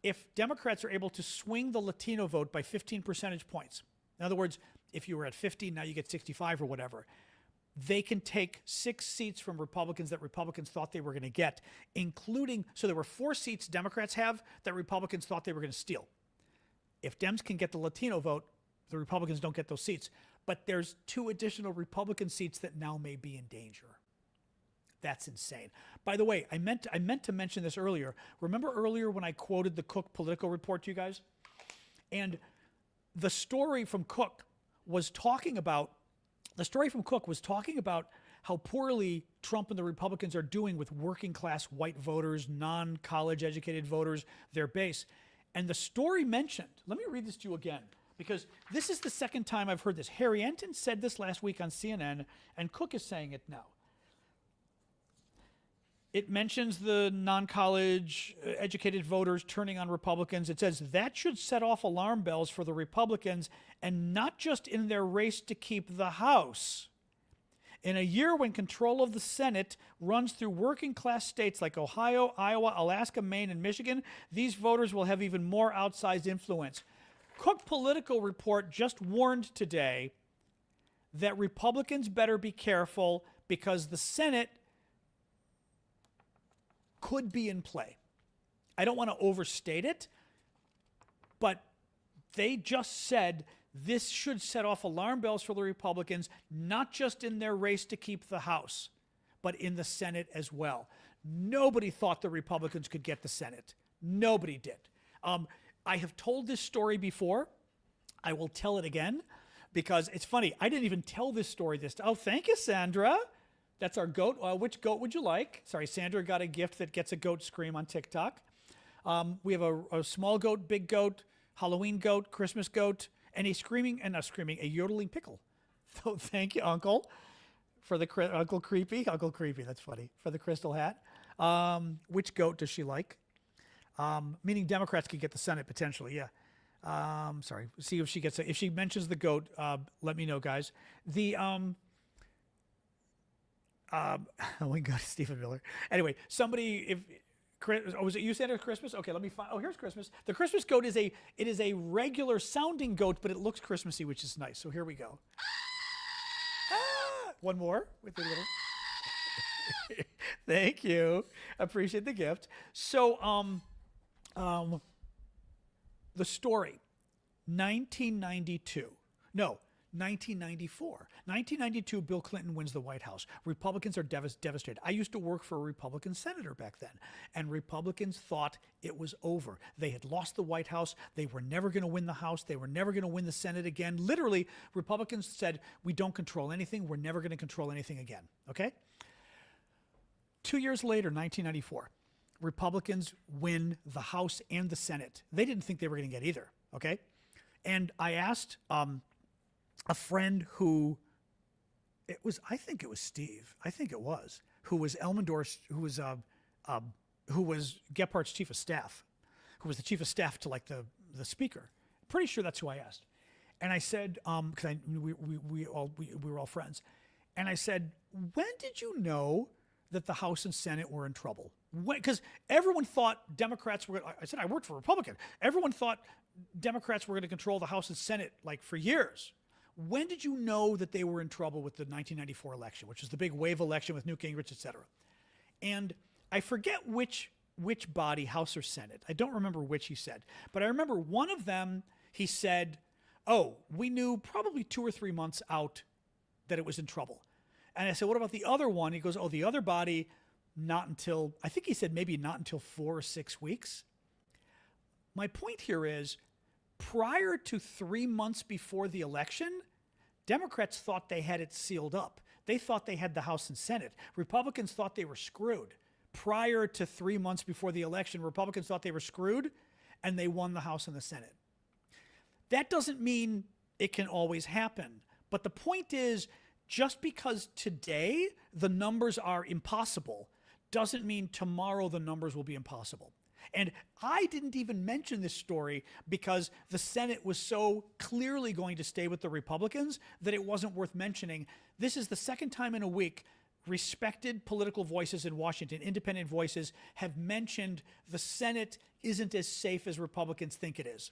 if Democrats are able to swing the Latino vote by 15 percentage points, in other words, if you were at 50, now you get 65 or whatever, they can take 6 seats from Republicans that Republicans thought they were going to get, including, so there were 4 seats Democrats have that Republicans thought they were going to steal. If Dems can get the Latino vote, the Republicans don't get those seats. But there's 2 additional Republican seats that now may be in danger. That's insane. By the way, I meant to mention this earlier. Remember earlier when I quoted the Cook Politico report to you guys? And the story from Cook was talking about how poorly Trump and the Republicans are doing with working class white voters, non-college educated voters, their base. And the story mentioned, let me read this to you again, because this is the second time I've heard this. Harry Enton said this last week on CNN, and Cook is saying it now. It mentions the non-college educated voters turning on Republicans. It says that should set off alarm bells for the Republicans, and not just in their race to keep the House. In a year when control of the Senate runs through working class states like Ohio, Iowa, Alaska, Maine, and Michigan, these voters will have even more outsized influence. Cook Politico report just warned today that Republicans better be careful because the Senate could be in play. I don't want to overstate it, but they just said this should set off alarm bells for the Republicans, not just in their race to keep the House, but in the Senate as well. Nobody thought the Republicans could get the Senate. Nobody did. I have told this story before. I will tell it again because it's funny. I didn't even tell this story this time. Oh, thank you, Sandra. That's our goat. Which goat would you like? Sorry, Sandra got a gift that gets a goat scream on TikTok. We have a small goat, big goat, Halloween goat, Christmas goat, and a yodeling pickle. So thank you, Uncle. for the Uncle Creepy. Uncle Creepy, that's funny. For the crystal hat. Which goat does she like? Meaning Democrats could get the Senate potentially, yeah. Sorry, see if she gets if she mentions the goat, let me know, guys. The oh my God, Stephen Miller. Anyway, somebody was it you said it was Christmas? Okay, let me find. Oh, here's Christmas. The Christmas goat is a regular sounding goat, but it looks Christmassy, which is nice. So here we go. One more with a little. Thank you. Appreciate the gift. So, the story, 1992. No, 1994. 1992, Bill Clinton wins the White House. Republicans are devastated. I used to work for a Republican senator back then, and Republicans thought it was over. They had lost the White House. They were never going to win the House. They were never going to win the Senate again. Literally, Republicans said, we don't control anything. We're never going to control anything again. Okay? 2 years later, 1994, Republicans win the House and the Senate. They didn't think they were going to get either. Okay? And I asked a friend who, I think it was Steve, who was Elmendorf's, who was Gephardt's chief of staff, who was the chief of staff to like the speaker. Pretty sure that's who I asked. And I said, because we were all friends, and I said, when did you know that the House and Senate were in trouble? Because everyone thought Democrats were. I said I worked for a Republican. Everyone thought Democrats were going to control the House and Senate like for years. When did you know that they were in trouble with the 1994 election, which was the big wave election with Newt Gingrich, et cetera? And I forget which body, House or Senate. I don't remember which he said. But I remember one of them, he said, oh, we knew probably 2 or 3 months out that it was in trouble. And I said, what about the other one? He goes, oh, the other body, not until, I think he said maybe not until 4 or 6 weeks. My point here is, prior to 3 months before the election, Democrats thought they had it sealed up. They thought they had the House and Senate. Republicans thought they were screwed. Prior to 3 months before the election, Republicans thought they were screwed, and they won the House and the Senate. That doesn't mean it can always happen. But the point is, just because today the numbers are impossible doesn't mean tomorrow the numbers will be impossible. And I didn't even mention this story because the Senate was so clearly going to stay with the Republicans that it wasn't worth mentioning. This is the second time in a week respected political voices in Washington, independent voices, have mentioned the Senate isn't as safe as Republicans think it is.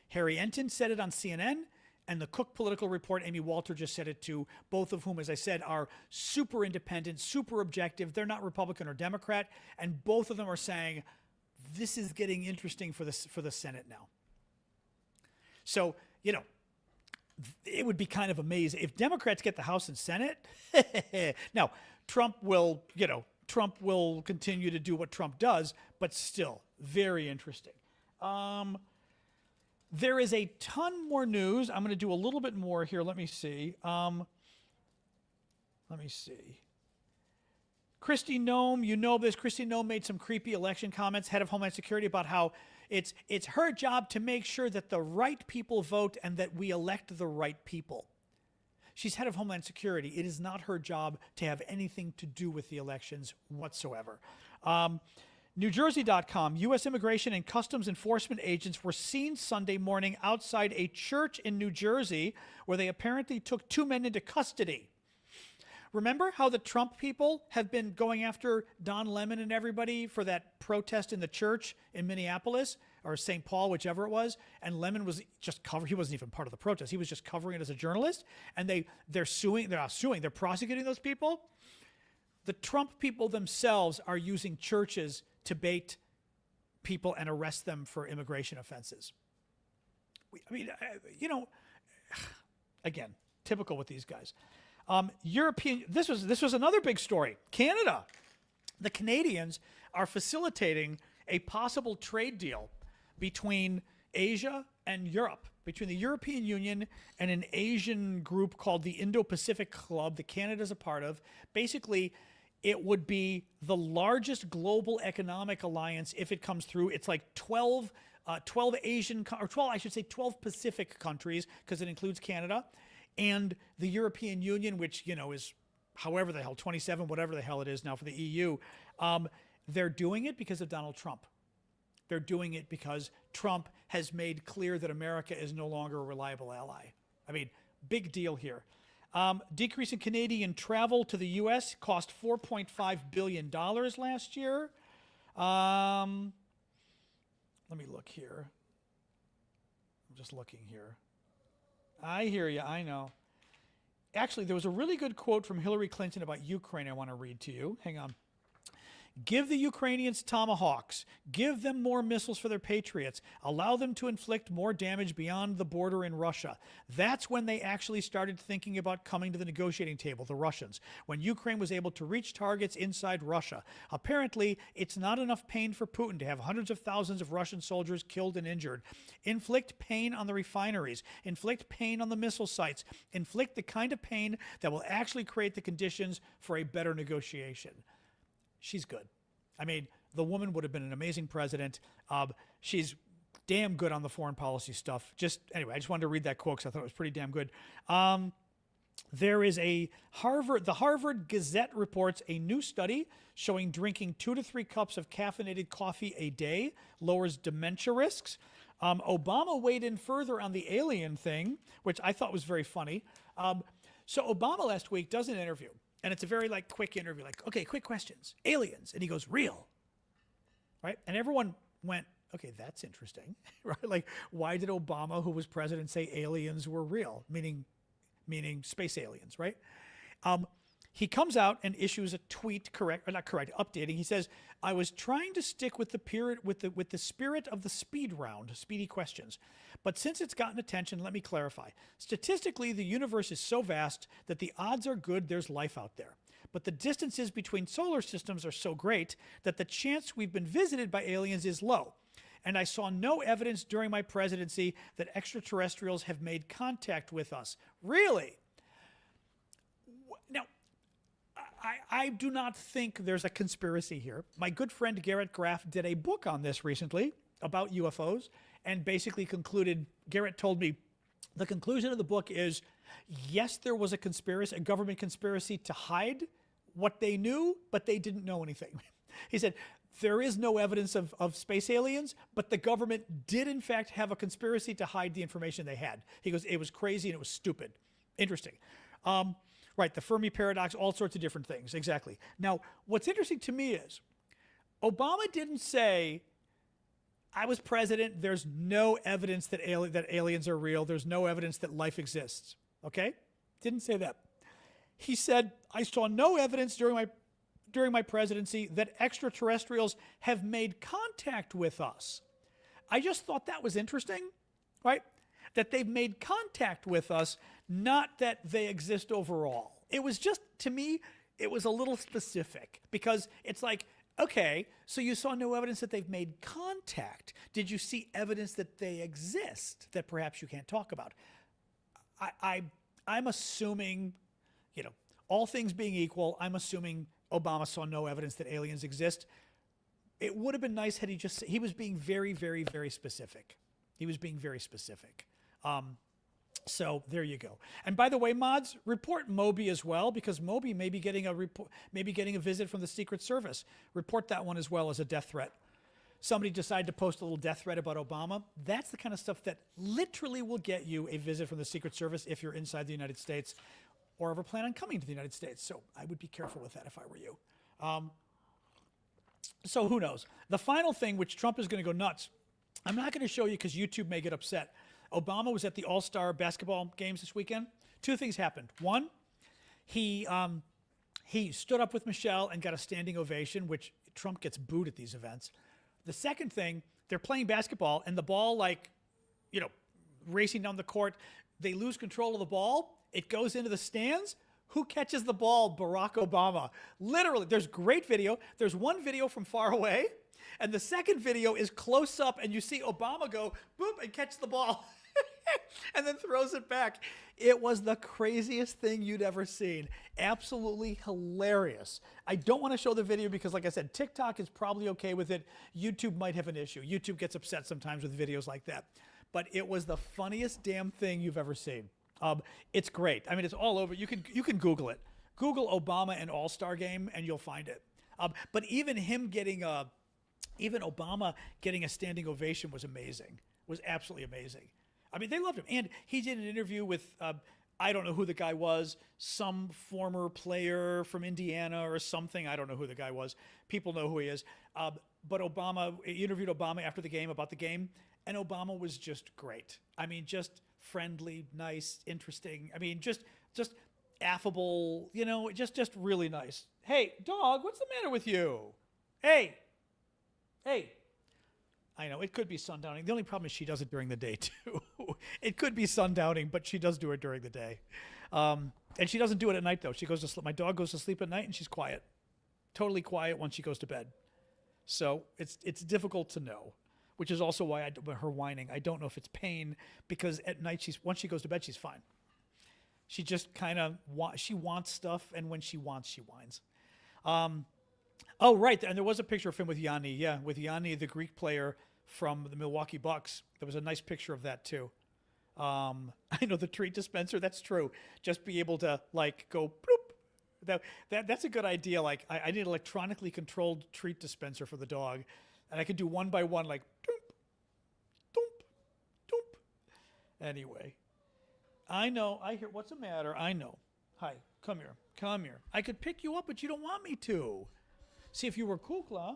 Harry Enton said it on CNN, and the Cook Political Report, Amy Walter, just said it too, both of whom, as I said, are super independent, super objective. They're not Republican or Democrat, and both of them are saying, this is getting interesting for the Senate now. So, it would be kind of amazing if Democrats get the House and Senate. Now, Trump will continue to do what Trump does, but still very interesting. There is a ton more news. I'm going to do a little bit more here. Let me see. Kristi Noem, you know this. Kristi Noem made some creepy election comments, head of Homeland Security, about how it's her job to make sure that the right people vote and that we elect the right people. She's head of Homeland Security. It is not her job to have anything to do with the elections whatsoever. NewJersey.com, U.S. Immigration and Customs Enforcement agents were seen Sunday morning outside a church in New Jersey where they apparently took 2 men into custody. Remember how the Trump people have been going after Don Lemon and everybody for that protest in the church in Minneapolis or St. Paul, whichever it was, and Lemon was just covering, he wasn't even part of the protest. He was just covering it as a journalist, and they're prosecuting those people. The Trump people themselves are using churches to bait people and arrest them for immigration offenses. Again, typical with these guys. This was another big story. Canada. The Canadians are facilitating a possible trade deal between Asia and Europe, between the European Union and an Asian group called the Indo-Pacific Club that Canada's a part of. Basically, it would be the largest global economic alliance if it comes through. It's like 12 Pacific countries, because it includes Canada, and the European Union, which, is however the hell, 27, whatever the hell it is now for the EU. They're doing it because of Donald Trump. They're doing it because Trump has made clear that America is no longer a reliable ally. I mean, big deal here. Decrease in Canadian travel to the U.S. cost $4.5 billion last year. Let me look here. I'm just looking here. I hear you, I know. Actually, there was a really good quote from Hillary Clinton about Ukraine I want to read to you. Hang on. Give the Ukrainians Tomahawks. Give them more missiles for their Patriots. Allow them to inflict more damage beyond the border in Russia. That's when they actually started thinking about coming to the negotiating table, the Russians, when Ukraine was able to reach targets inside Russia. Apparently, it's not enough pain for Putin to have hundreds of thousands of Russian soldiers killed and injured. Inflict pain on the refineries. Inflict pain on the missile sites. Inflict the kind of pain that will actually create the conditions for a better negotiation. She's good. I mean, the woman would have been an amazing president. She's damn good on the foreign policy stuff. Anyway, I just wanted to read that quote because I thought it was pretty damn good. There is the Harvard Gazette reports a new study showing drinking 2 to 3 cups of caffeinated coffee a day lowers dementia risks. Obama weighed in further on the alien thing, which I thought was very funny. So Obama last week does an interview. And it's a very quick interview, okay, quick questions. Aliens. And he goes, real. Right? And everyone went, okay, that's interesting. Right? Why did Obama, who was president, say aliens were real? Meaning space aliens, right? He comes out and issues a tweet, updating. He says, I was trying to stick with the spirit of the speed round, speedy questions. But since it's gotten attention, let me clarify. Statistically, the universe is so vast that the odds are good there's life out there. But the distances between solar systems are so great that the chance we've been visited by aliens is low. And I saw no evidence during my presidency that extraterrestrials have made contact with us. Really? Now, I do not think there's a conspiracy here. My good friend Garrett Graff did a book on this recently about UFOs and basically concluded, Garrett told me, the conclusion of the book is, yes, there was a conspiracy, a government conspiracy to hide what they knew, but they didn't know anything. He said, there is no evidence of space aliens, but the government did in fact have a conspiracy to hide the information they had. He goes, it was crazy and it was stupid. Interesting. Right, the Fermi paradox, all sorts of different things, exactly. Now, what's interesting to me is, Obama didn't say, I was president, there's no evidence that aliens are real, there's no evidence that life exists, okay? Didn't say that. He said, I saw no evidence during my presidency that extraterrestrials have made contact with us. I just thought that was interesting, right? That they've made contact with us, not that they exist overall. It was just, to me, it was a little specific because it's like, okay, so you saw no evidence that they've made contact. Did you see evidence that they exist that perhaps you can't talk about? I'm assuming, all things being equal, I'm assuming Obama saw no evidence that aliens exist. It would have been nice had he was being very, very, very specific. He was being very specific. So there you go. And by the way, mods, report Moby as well, because Moby may be getting a visit from the Secret Service. Report that one as well as a death threat. Somebody decided to post a little death threat about Obama. That's the kind of stuff that literally will get you a visit from the Secret Service if you're inside the United States or ever plan on coming to the United States. So I would be careful with that if I were you. So who knows? The final thing, which Trump is going to go nuts, I'm not going to show you because YouTube may get upset. Obama was at the All-Star basketball games this weekend. 2 things happened. One, he stood up with Michelle and got a standing ovation, which Trump gets booed at these events. The second thing, they're playing basketball and the ball, racing down the court, they lose control of the ball. It goes into the stands. Who catches the ball? Barack Obama. Literally, there's great video. There's one video from far away, and the second video is close up, and you see Obama go, boop, and catch the ball. And then throws it back. It was the craziest thing you'd ever seen. Absolutely hilarious. I don't want to show the video because, like I said, TikTok is probably okay with it. YouTube might have an issue. YouTube gets upset sometimes with videos like that. But it was the funniest damn thing you've ever seen. It's great. I mean, it's all over. You can Google it. Google Obama and All-Star Game, and you'll find it. But even Obama getting a standing ovation was amazing. Was absolutely amazing. I mean, they loved him. And he did an interview with, I don't know who the guy was, some former player from Indiana or something. I don't know who the guy was. People know who he is. But Obama interviewed Obama after the game about the game, and Obama was just great. I mean, just friendly, nice, interesting. I mean, just affable, just really nice. Hey, dog, what's the matter with you? Hey. I know, it could be sundowning. The only problem is she does it during the day, too. It could be sundowning, but she does do it during the day. And she doesn't do it at night, though. She goes to sleep. My dog goes to sleep at night, and she's quiet. Totally quiet once she goes to bed. So it's difficult to know, which is also why her whining. I don't know if it's pain, because at night, once she goes to bed, she's fine. She just kind of she wants stuff, and when she wants, she whines. Oh, right, and there was a picture of him with Yanni. Yeah, with Yanni, the Greek player from the Milwaukee Bucks. There was a nice picture of that, too. I know the treat dispenser, that's true. Just be able to, go bloop. That's a good idea. I need an electronically controlled treat dispenser for the dog. And I could do one by one, doop, doop, doop. Anyway. I know. I hear. What's the matter? I know. Hi. Come here. Come here. I could pick you up, but you don't want me to. See, if you were Kukla,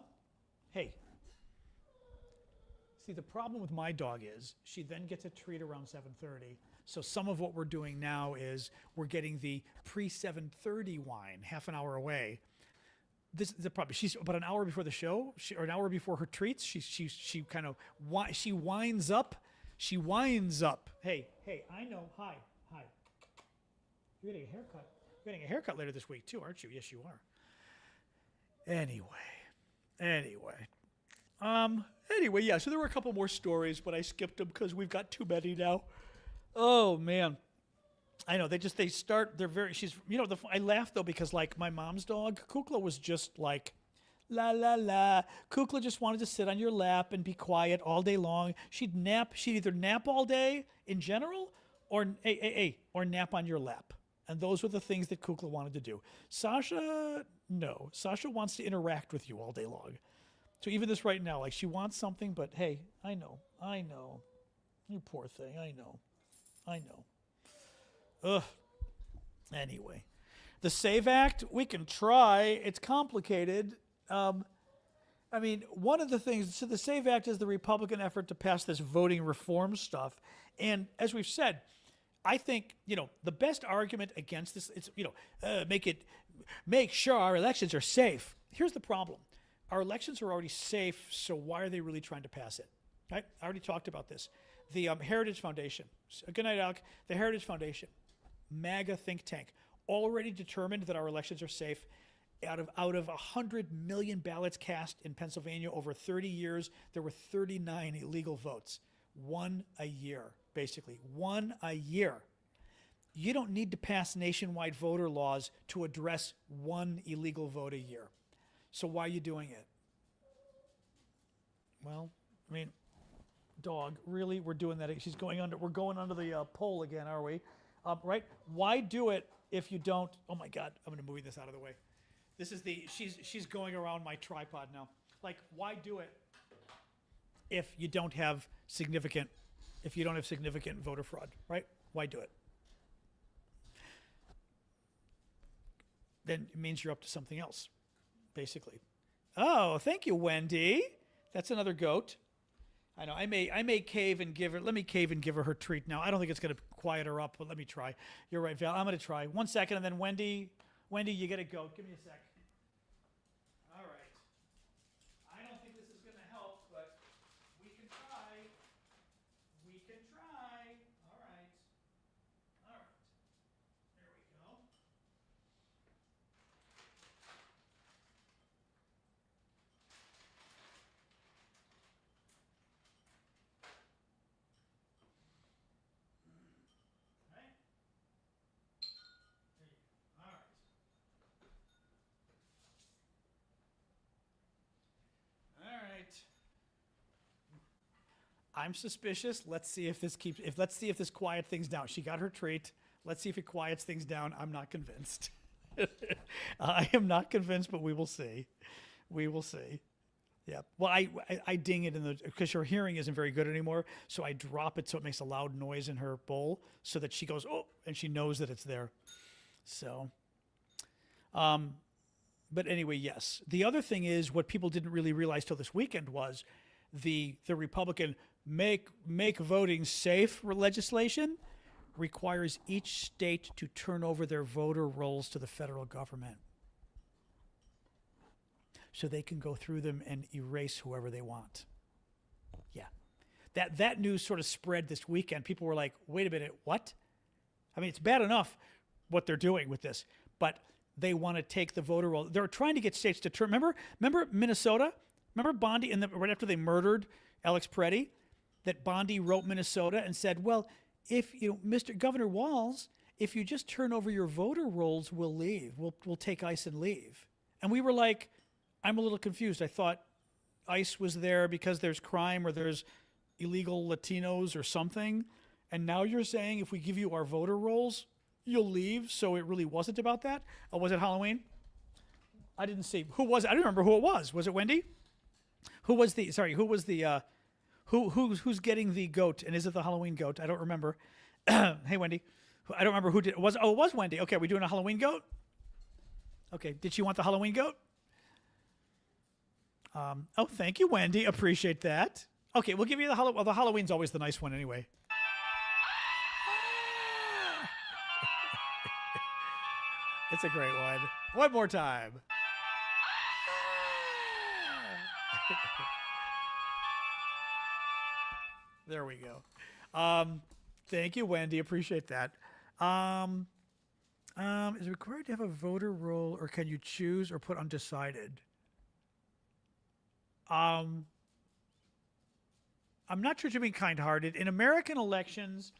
hey. See, the problem with my dog is she then gets a treat around 7:30. So some of what we're doing now is we're getting the pre-7:30 wine half an hour away. This is the problem. She's about an hour before the show, or an hour before her treats. She kind of winds up. She winds up. Hey, I know. Hi. You're getting a haircut. You're getting a haircut later this week too, aren't you? Yes, you are. Anyway. Yeah, so there were a couple more stories, but I skipped them because we've got too many now. Oh, man. I know, I laugh, though, because, my mom's dog, Kukla, was just la, la, la. Kukla just wanted to sit on your lap and be quiet all day long. She'd either nap all day in general or nap on your lap. And those were the things that Kukla wanted to do. Sasha, no. Sasha wants to interact with you all day long. So even this right now, she wants something, but hey, I know. You poor thing, I know. Ugh. Anyway. The SAVE Act, we can try. It's complicated. One of the things, so the SAVE Act is the Republican effort to pass this voting reform stuff. And as we've said, I think, the best argument against this is, make sure our elections are safe. Here's the problem. Our elections are already safe, so why are they really trying to pass it? Right? I already talked about this. The Heritage Foundation. Good night, Alec. The Heritage Foundation, MAGA think tank, already determined that our elections are safe. Out of 100 million ballots cast in Pennsylvania over 30 years, there were 39 illegal votes. One a year, basically. One a year. You don't need to pass nationwide voter laws to address one illegal vote a year. So why are you doing it? Well, dog, really, we're doing that. We're going under the pole again, are we? Right? Why do it if you don't? Oh my God, I'm going to move this out of the way. This is she's going around my tripod now. Why do it if you don't have significant voter fraud, right? Why do it? Then it means you're up to something else, basically. Oh, thank you, Wendy. That's another goat. I know. I may cave and give her. Let me cave and give her treat now. I don't think it's going to quiet her up, but let me try. You're right, Val. I'm going to try. 1 second, and then Wendy, you get a goat. Give me a sec. All right. I don't think this is going to help, but we can try. We can try. All right. All right. There we go. I'm suspicious. Let's see if this quiets things down. She got her treat. Let's see if it quiets things down. I'm not convinced. I am not convinced, but we will see. We will see. Yeah. Well, I ding it because her hearing isn't very good anymore. So I drop it so it makes a loud noise in her bowl so that she goes, oh, and she knows that it's there. So, but anyway, yes. The other thing is what people didn't really realize till this weekend was the Republican make voting safe legislation requires each state to turn over their voter rolls to the federal government, so they can go through them and erase whoever they want. Yeah. That news sort of spread this weekend. People were like, wait a minute, what? I mean, it's bad enough what they're doing with this, but they want to take the voter roll. They're trying to get states to turn. Remember Minnesota? Remember Bondi, right after they murdered Alex Preddy, that Bondi wrote Minnesota and said, well, if Mr. Governor Walz, if you just turn over your voter rolls, we'll leave. We'll take ICE and leave. And we were like, I'm a little confused. I thought ICE was there because there's crime or there's illegal Latinos or something. And now you're saying if we give you our voter rolls, you'll leave. So it really wasn't about that. Oh, was it Halloween? I didn't see. Who was it? I don't remember who it was. Was it Wendy? Who's getting the goat? And is it the Halloween goat? I don't remember. Hey, Wendy. I don't remember who did it. It was Wendy. Okay, are we doing a Halloween goat? Okay, did she want the Halloween goat? Oh, thank you, Wendy. Appreciate that. Okay, we'll give you the Halloween. Well, the Halloween's always the nice one anyway. It's a great one. One more time. There we go. Thank you, Wendy. Appreciate that. Is it required to have a voter roll, or can you choose or put undecided? I'm not sure to be kind-hearted. In American elections,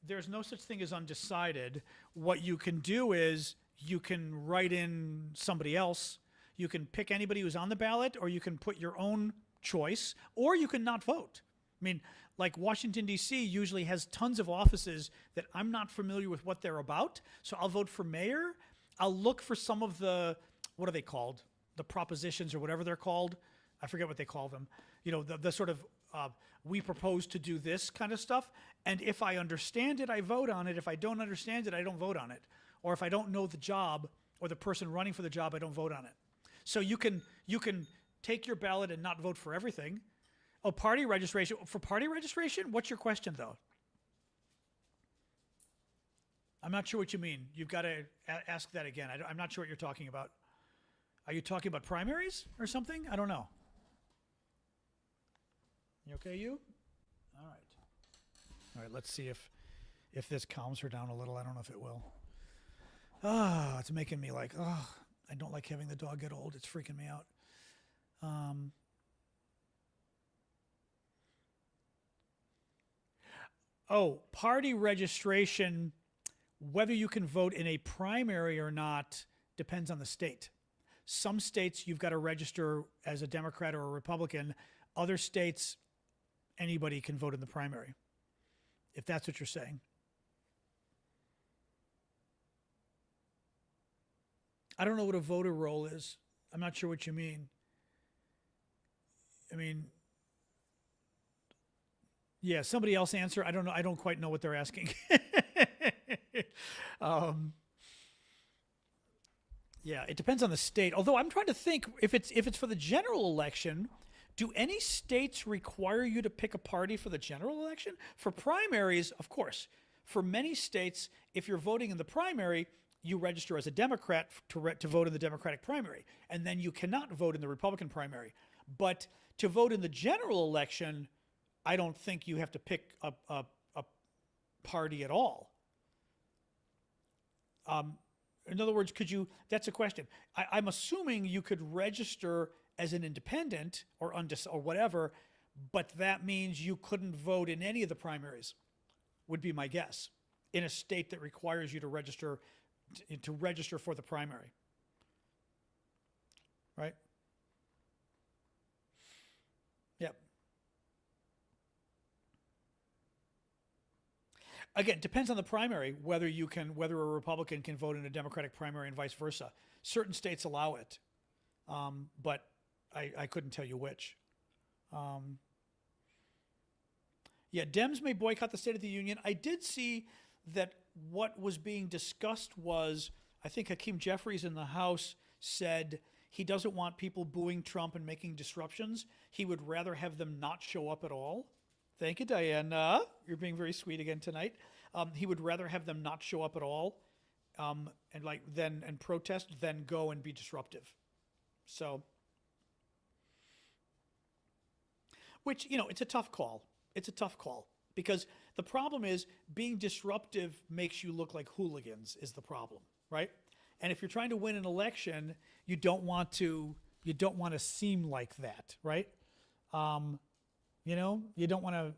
there's no such thing as undecided. What you can do is you can write in somebody else. You can pick anybody who's on the ballot, or you can put your own choice, or you can not vote. I mean, like Washington, D.C. usually has tons of offices that I'm not familiar with what they're about, so I'll vote for mayor. I'll look for some of the, what are they called? The propositions or whatever they're called. I forget what they call them. The sort of, we propose to do this kind of stuff. And if I understand it, I vote on it. If I don't understand it, I don't vote on it. Or if I don't know the job or the person running for the job, I don't vote on it. So you can take your ballot and not vote for everything. Oh, party registration. For party registration, what's your question, though? I'm not sure what you mean. You've got to ask that again. I'm not sure what you're talking about. Are you talking about primaries or something? I don't know. You okay, you? All right. All right, let's see if this calms her down a little. I don't know if it will. It's making me like, I don't like having the dog get old. It's freaking me out. Party registration, whether you can vote in a primary or not, depends on the state. Some states you've got to register as a Democrat or a Republican. Other states, anybody can vote in the primary, if that's what you're saying. I don't know what a voter roll is. I'm not sure what you mean. I mean, yeah, somebody else answer. I don't know. I don't quite know what they're asking. Yeah, it depends on the state. Although I'm trying to think if it's for the general election, do any states require you to pick a party for the general election? For primaries, of course. For many states, if you're voting in the primary, you register as a Democrat to vote in the Democratic primary, and then you cannot vote in the Republican primary. But to vote in the general election, I don't think you have to pick a party at all. In other words, that's a question. I'm assuming you could register as an independent or whatever, but that means you couldn't vote in any of the primaries, would be my guess, in a state that requires you to register for the primary. Right? Yep. Again, depends on the primary whether a Republican can vote in a Democratic primary and vice versa. Certain states allow it, but I couldn't tell you which. Yeah, Dems may boycott the State of the Union. I did see that what was being discussed was, I think Hakeem Jeffries in the House said he doesn't want people booing Trump and making disruptions. He would rather have them not show up at all. Thank you, Diana. You're being very sweet again tonight. He would rather have them not show up at all, and protest than go and be disruptive. So, which, it's a tough call. It's a tough call because the problem is being disruptive makes you look like hooligans is the problem, right? And if you're trying to win an election, you don't want to seem like that, right? You don't want to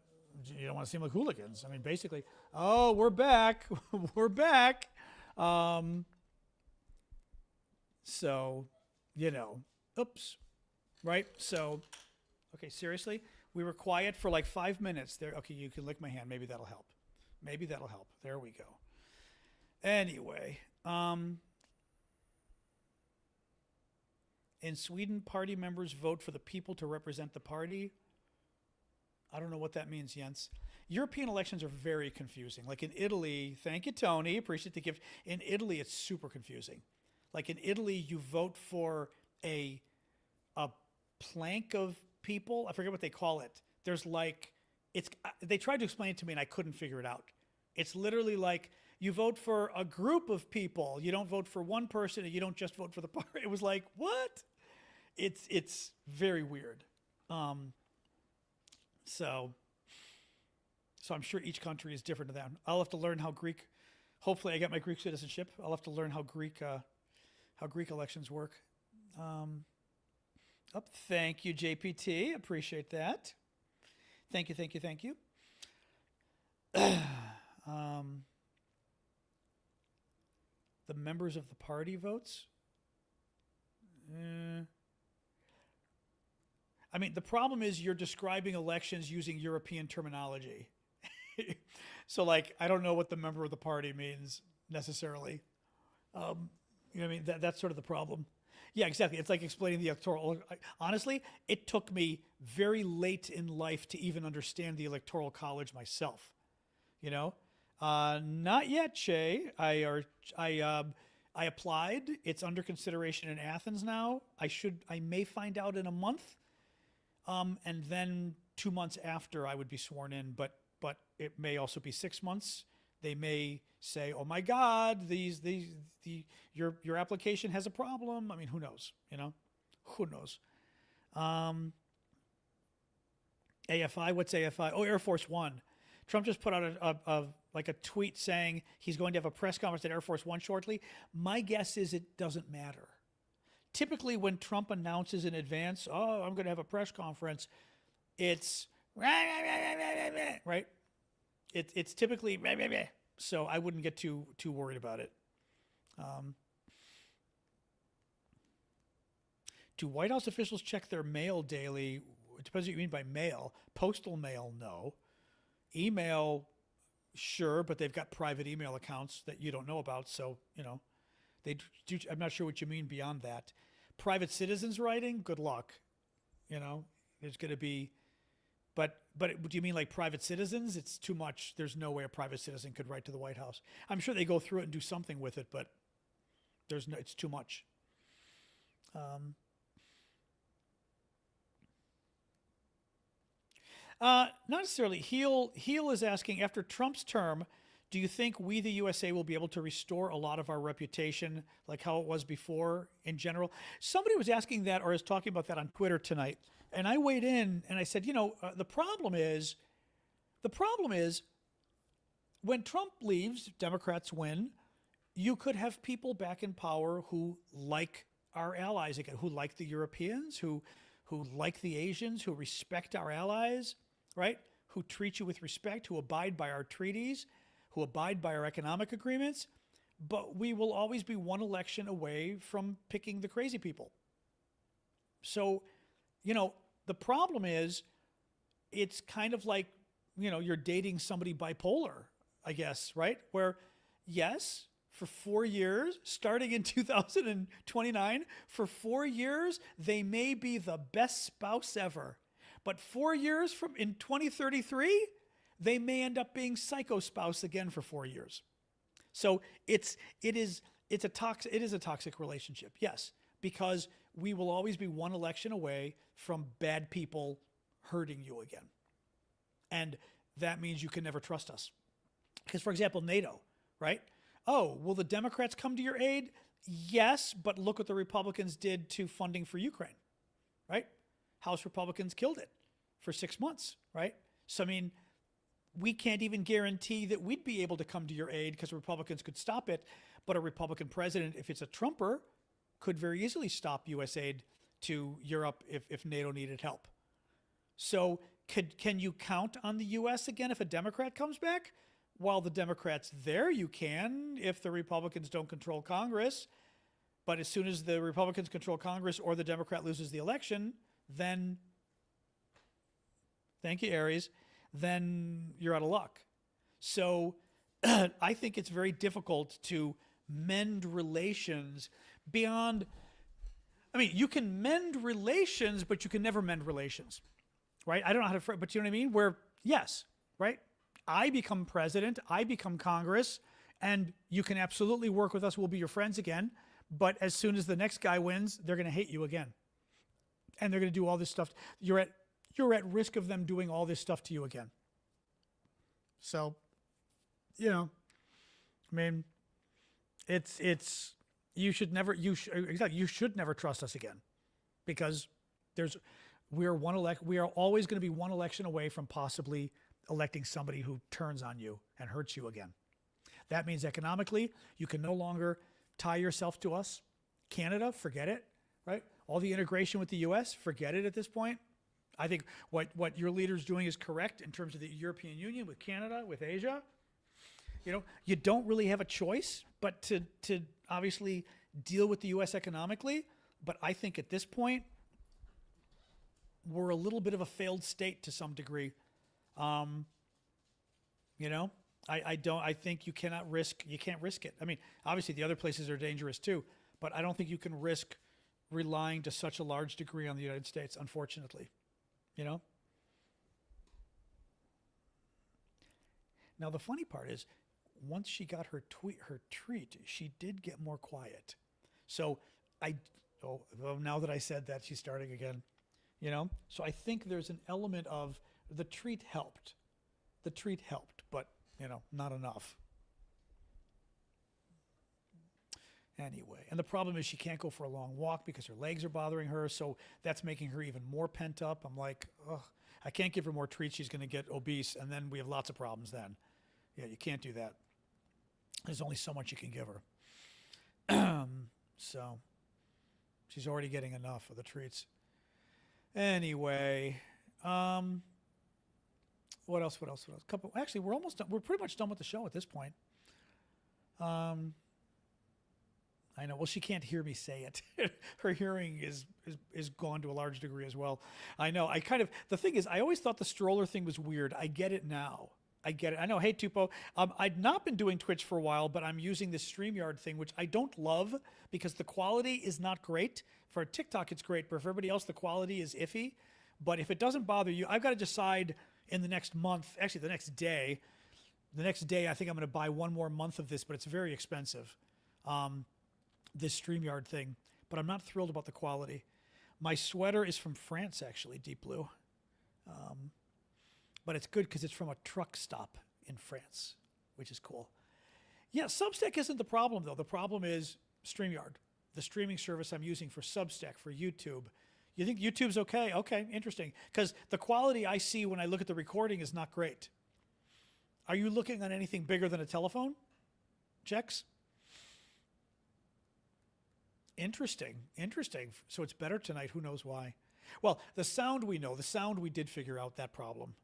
seem like hooligans. I mean, basically, oh, we're back. We're back. So, oops, right? So, okay, seriously, we were quiet for like 5 minutes there. Okay, you can lick my hand. Maybe that'll help. There we go. Anyway, in Sweden, party members vote for the people to represent the party. I don't know what that means, Jens. European elections are very confusing. Like in Italy, thank you, Tony, appreciate the gift. In Italy, it's super confusing. Like in Italy, you vote for a plank of people. I forget what they call it. There's like, they tried to explain it to me and I couldn't figure it out. It's literally like you vote for a group of people. You don't vote for one person and you don't just vote for the party. It was like, what? It's very weird. So I'm sure each country is different to that. I'll have to learn how Greek, hopefully I get my Greek citizenship. I'll have to learn how Greek elections work. Thank you, JPT. Appreciate that. Thank you. The members of the party votes. I mean, the problem is you're describing elections using European terminology. So, like, I don't know what the member of the party means necessarily. You know what I mean? That's sort of the problem. Yeah, exactly. It's like explaining the electoral. Honestly, it took me very late in life to even understand the Electoral College myself. Not yet, Che. I applied. It's under consideration in Athens now. I may find out in a month. And then 2 months after I would be sworn in, but it may also be 6 months. They may say, "Oh my God, your application has a problem." I mean, who knows? Who knows? AFI, what's AFI? Oh, Air Force One. Trump just put out a tweet saying he's going to have a press conference at Air Force One shortly. My guess is it doesn't matter. Typically, when Trump announces in advance, "Oh, I'm going to have a press conference," it's right. It's typically so I wouldn't get too worried about it. Do White House officials check their mail daily? It depends what you mean by mail. Postal mail, no. Email, sure, but they've got private email accounts that you don't know about. So, they do. I'm not sure what you mean beyond that. Private citizens writing, good luck. There's going to be, but do you mean like private citizens? It's too much. There's no way a private citizen could write to the White House. I'm sure they go through it and do something with it, but it's too much. Not necessarily. Heel is asking, after Trump's term, do you think we, the USA, will be able to restore a lot of our reputation like how it was before in general? Somebody was asking that or is talking about that on Twitter tonight. And I weighed in and I said, the problem is when Trump leaves, Democrats win, you could have people back in power who like our allies again, who like the Europeans, who like the Asians, who respect our allies, right? Who treat you with respect, who abide by our treaties, who abide by our economic agreements. But we will always be one election away from picking the crazy people. So, the problem is it's kind of like, you're dating somebody bipolar. I guess, right? Where, yes, for 4 years, starting in 2029, for 4 years, they may be the best spouse ever. But 4 years from in 2033, they may end up being psycho spouse again for 4 years. So it is a toxic relationship, yes, because we will always be one election away from bad people hurting you again. And that means you can never trust us. Because, for example, NATO, right? Oh, will the Democrats come to your aid? Yes, but look what the Republicans did to funding for Ukraine, right? House Republicans killed it for 6 months, right? So, I mean, we can't even guarantee that we'd be able to come to your aid because Republicans could stop it. But a Republican president, if it's a Trumper, could very easily stop U.S. aid to Europe if NATO needed help. So can you count on the U.S. again if a Democrat comes back? While the Democrats there, you can if the Republicans don't control Congress. But as soon as the Republicans control Congress or the Democrat loses the election, then, thank you, Aries, then you're out of luck. So I think it's very difficult to mend relations beyond, I mean, you can mend relations, but you can never mend relations, right? I don't know how to, but you know what I mean? Where, yes, right? I become president, I become Congress, and you can absolutely work with us. We'll be your friends again. But as soon as the next guy wins, they're going to hate you again. And they're going to do all this stuff. You're at risk of them doing all this stuff to you again. So, you know, I mean, you should never trust us again, because we are always going to be one election away from possibly electing somebody who turns on you and hurts you again. That means economically, you can no longer tie yourself to us. Canada, forget it, right? All the integration with the U.S., forget it at this point. I think what your leader's doing is correct in terms of the European Union with Canada, with Asia. You know, you don't really have a choice but to obviously deal with the U.S. economically. But I think at this point, we're a little bit of a failed state to some degree. You know, I think you can't risk it. I mean, obviously the other places are dangerous too, but I don't think you can risk relying to such a large degree on the United States, unfortunately, you know? Now, the funny part is, once she got her treat, she did get more quiet. So now that I said that, she's starting again, you know? So I think there's an element of the treat helped. The treat helped, but, you know, not enough. Anyway, and the problem is she can't go for a long walk because her legs are bothering her, so that's making her even more pent up. I'm like, ugh, I can't give her more treats. She's going to get obese, and then we have lots of problems then. Yeah, you can't do that. There's only so much you can give her. So she's already getting enough of the treats. Anyway, what else? Actually, we're almost done. We're pretty much done with the show at this point. I know. Well, she can't hear me say it. Her hearing is gone to a large degree as well. I know. The thing is, I always thought the stroller thing was weird. I get it now. I get it. I know. Hey, Tupo. I'd not been doing Twitch for a while, but I'm using this StreamYard thing, which I don't love because the quality is not great. For TikTok, it's great, but for everybody else, the quality is iffy. But if it doesn't bother you, I've got to decide in the next month, actually the next day, I think I'm going to buy one more month of this, but it's very expensive, this StreamYard thing. But I'm not thrilled about the quality. My sweater is from France, actually, deep blue. But it's good because it's from a truck stop in France, which is cool. Yeah, Substack isn't the problem, though. The problem is StreamYard, the streaming service I'm using for Substack, for YouTube. You think YouTube's okay? Okay, interesting. Because the quality I see when I look at the recording is not great. Are you looking on anything bigger than a telephone? Checks? Interesting. So it's better tonight. Who knows why? Well, the sound we know. The sound we did figure out that problem.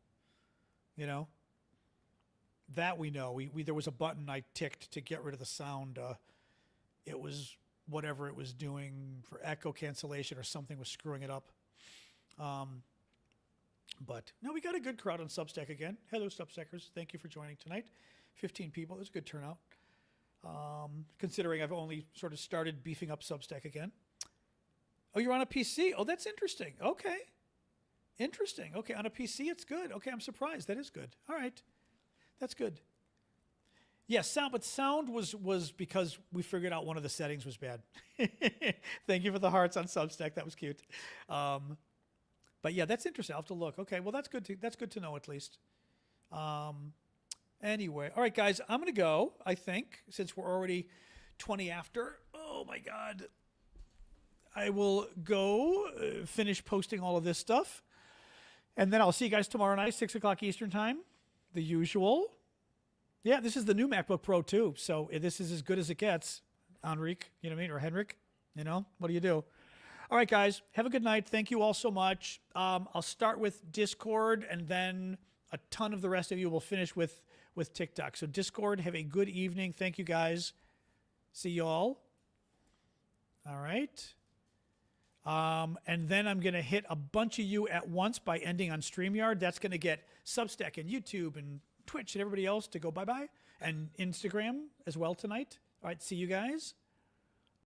You know? That we know. There was a button I ticked to get rid of the sound. It was whatever it was doing for echo cancellation or something was screwing it up. But no, we got a good crowd on Substack again. Hello, Substackers. Thank you for joining tonight. 15 people. That's a good turnout. Considering I've only sort of started beefing up Substack again. Oh, you're on a PC. Oh, that's interesting. Okay. Interesting. Okay, on a PC, it's good. Okay, I'm surprised. That is good. All right. That's good. Yes, sound, but sound was because we figured out one of the settings was bad. Thank you for the hearts on Substack. That was cute. But yeah, that's interesting. I'll have to look. Okay, well, that's good to know at least. Anyway, all right, guys, I'm going to go, I think, since we're already 20 after. Oh, my God. I will go finish posting all of this stuff. And then I'll see you guys tomorrow night, 6 o'clock Eastern time, the usual. Yeah, this is the new MacBook Pro, too. So this is as good as it gets. Enrique, you know what I mean? Or Henrik, you know? What do you do? All right, guys, have a good night. Thank you all so much. I'll start with Discord, and then a ton of the rest of you will finish with TikTok. So Discord, have a good evening. Thank you, guys. See you all. All right. And then I'm going to hit a bunch of you at once by ending on StreamYard. That's going to get Substack and YouTube and Twitch and everybody else to go bye-bye. And Instagram as well tonight. All right, see you guys.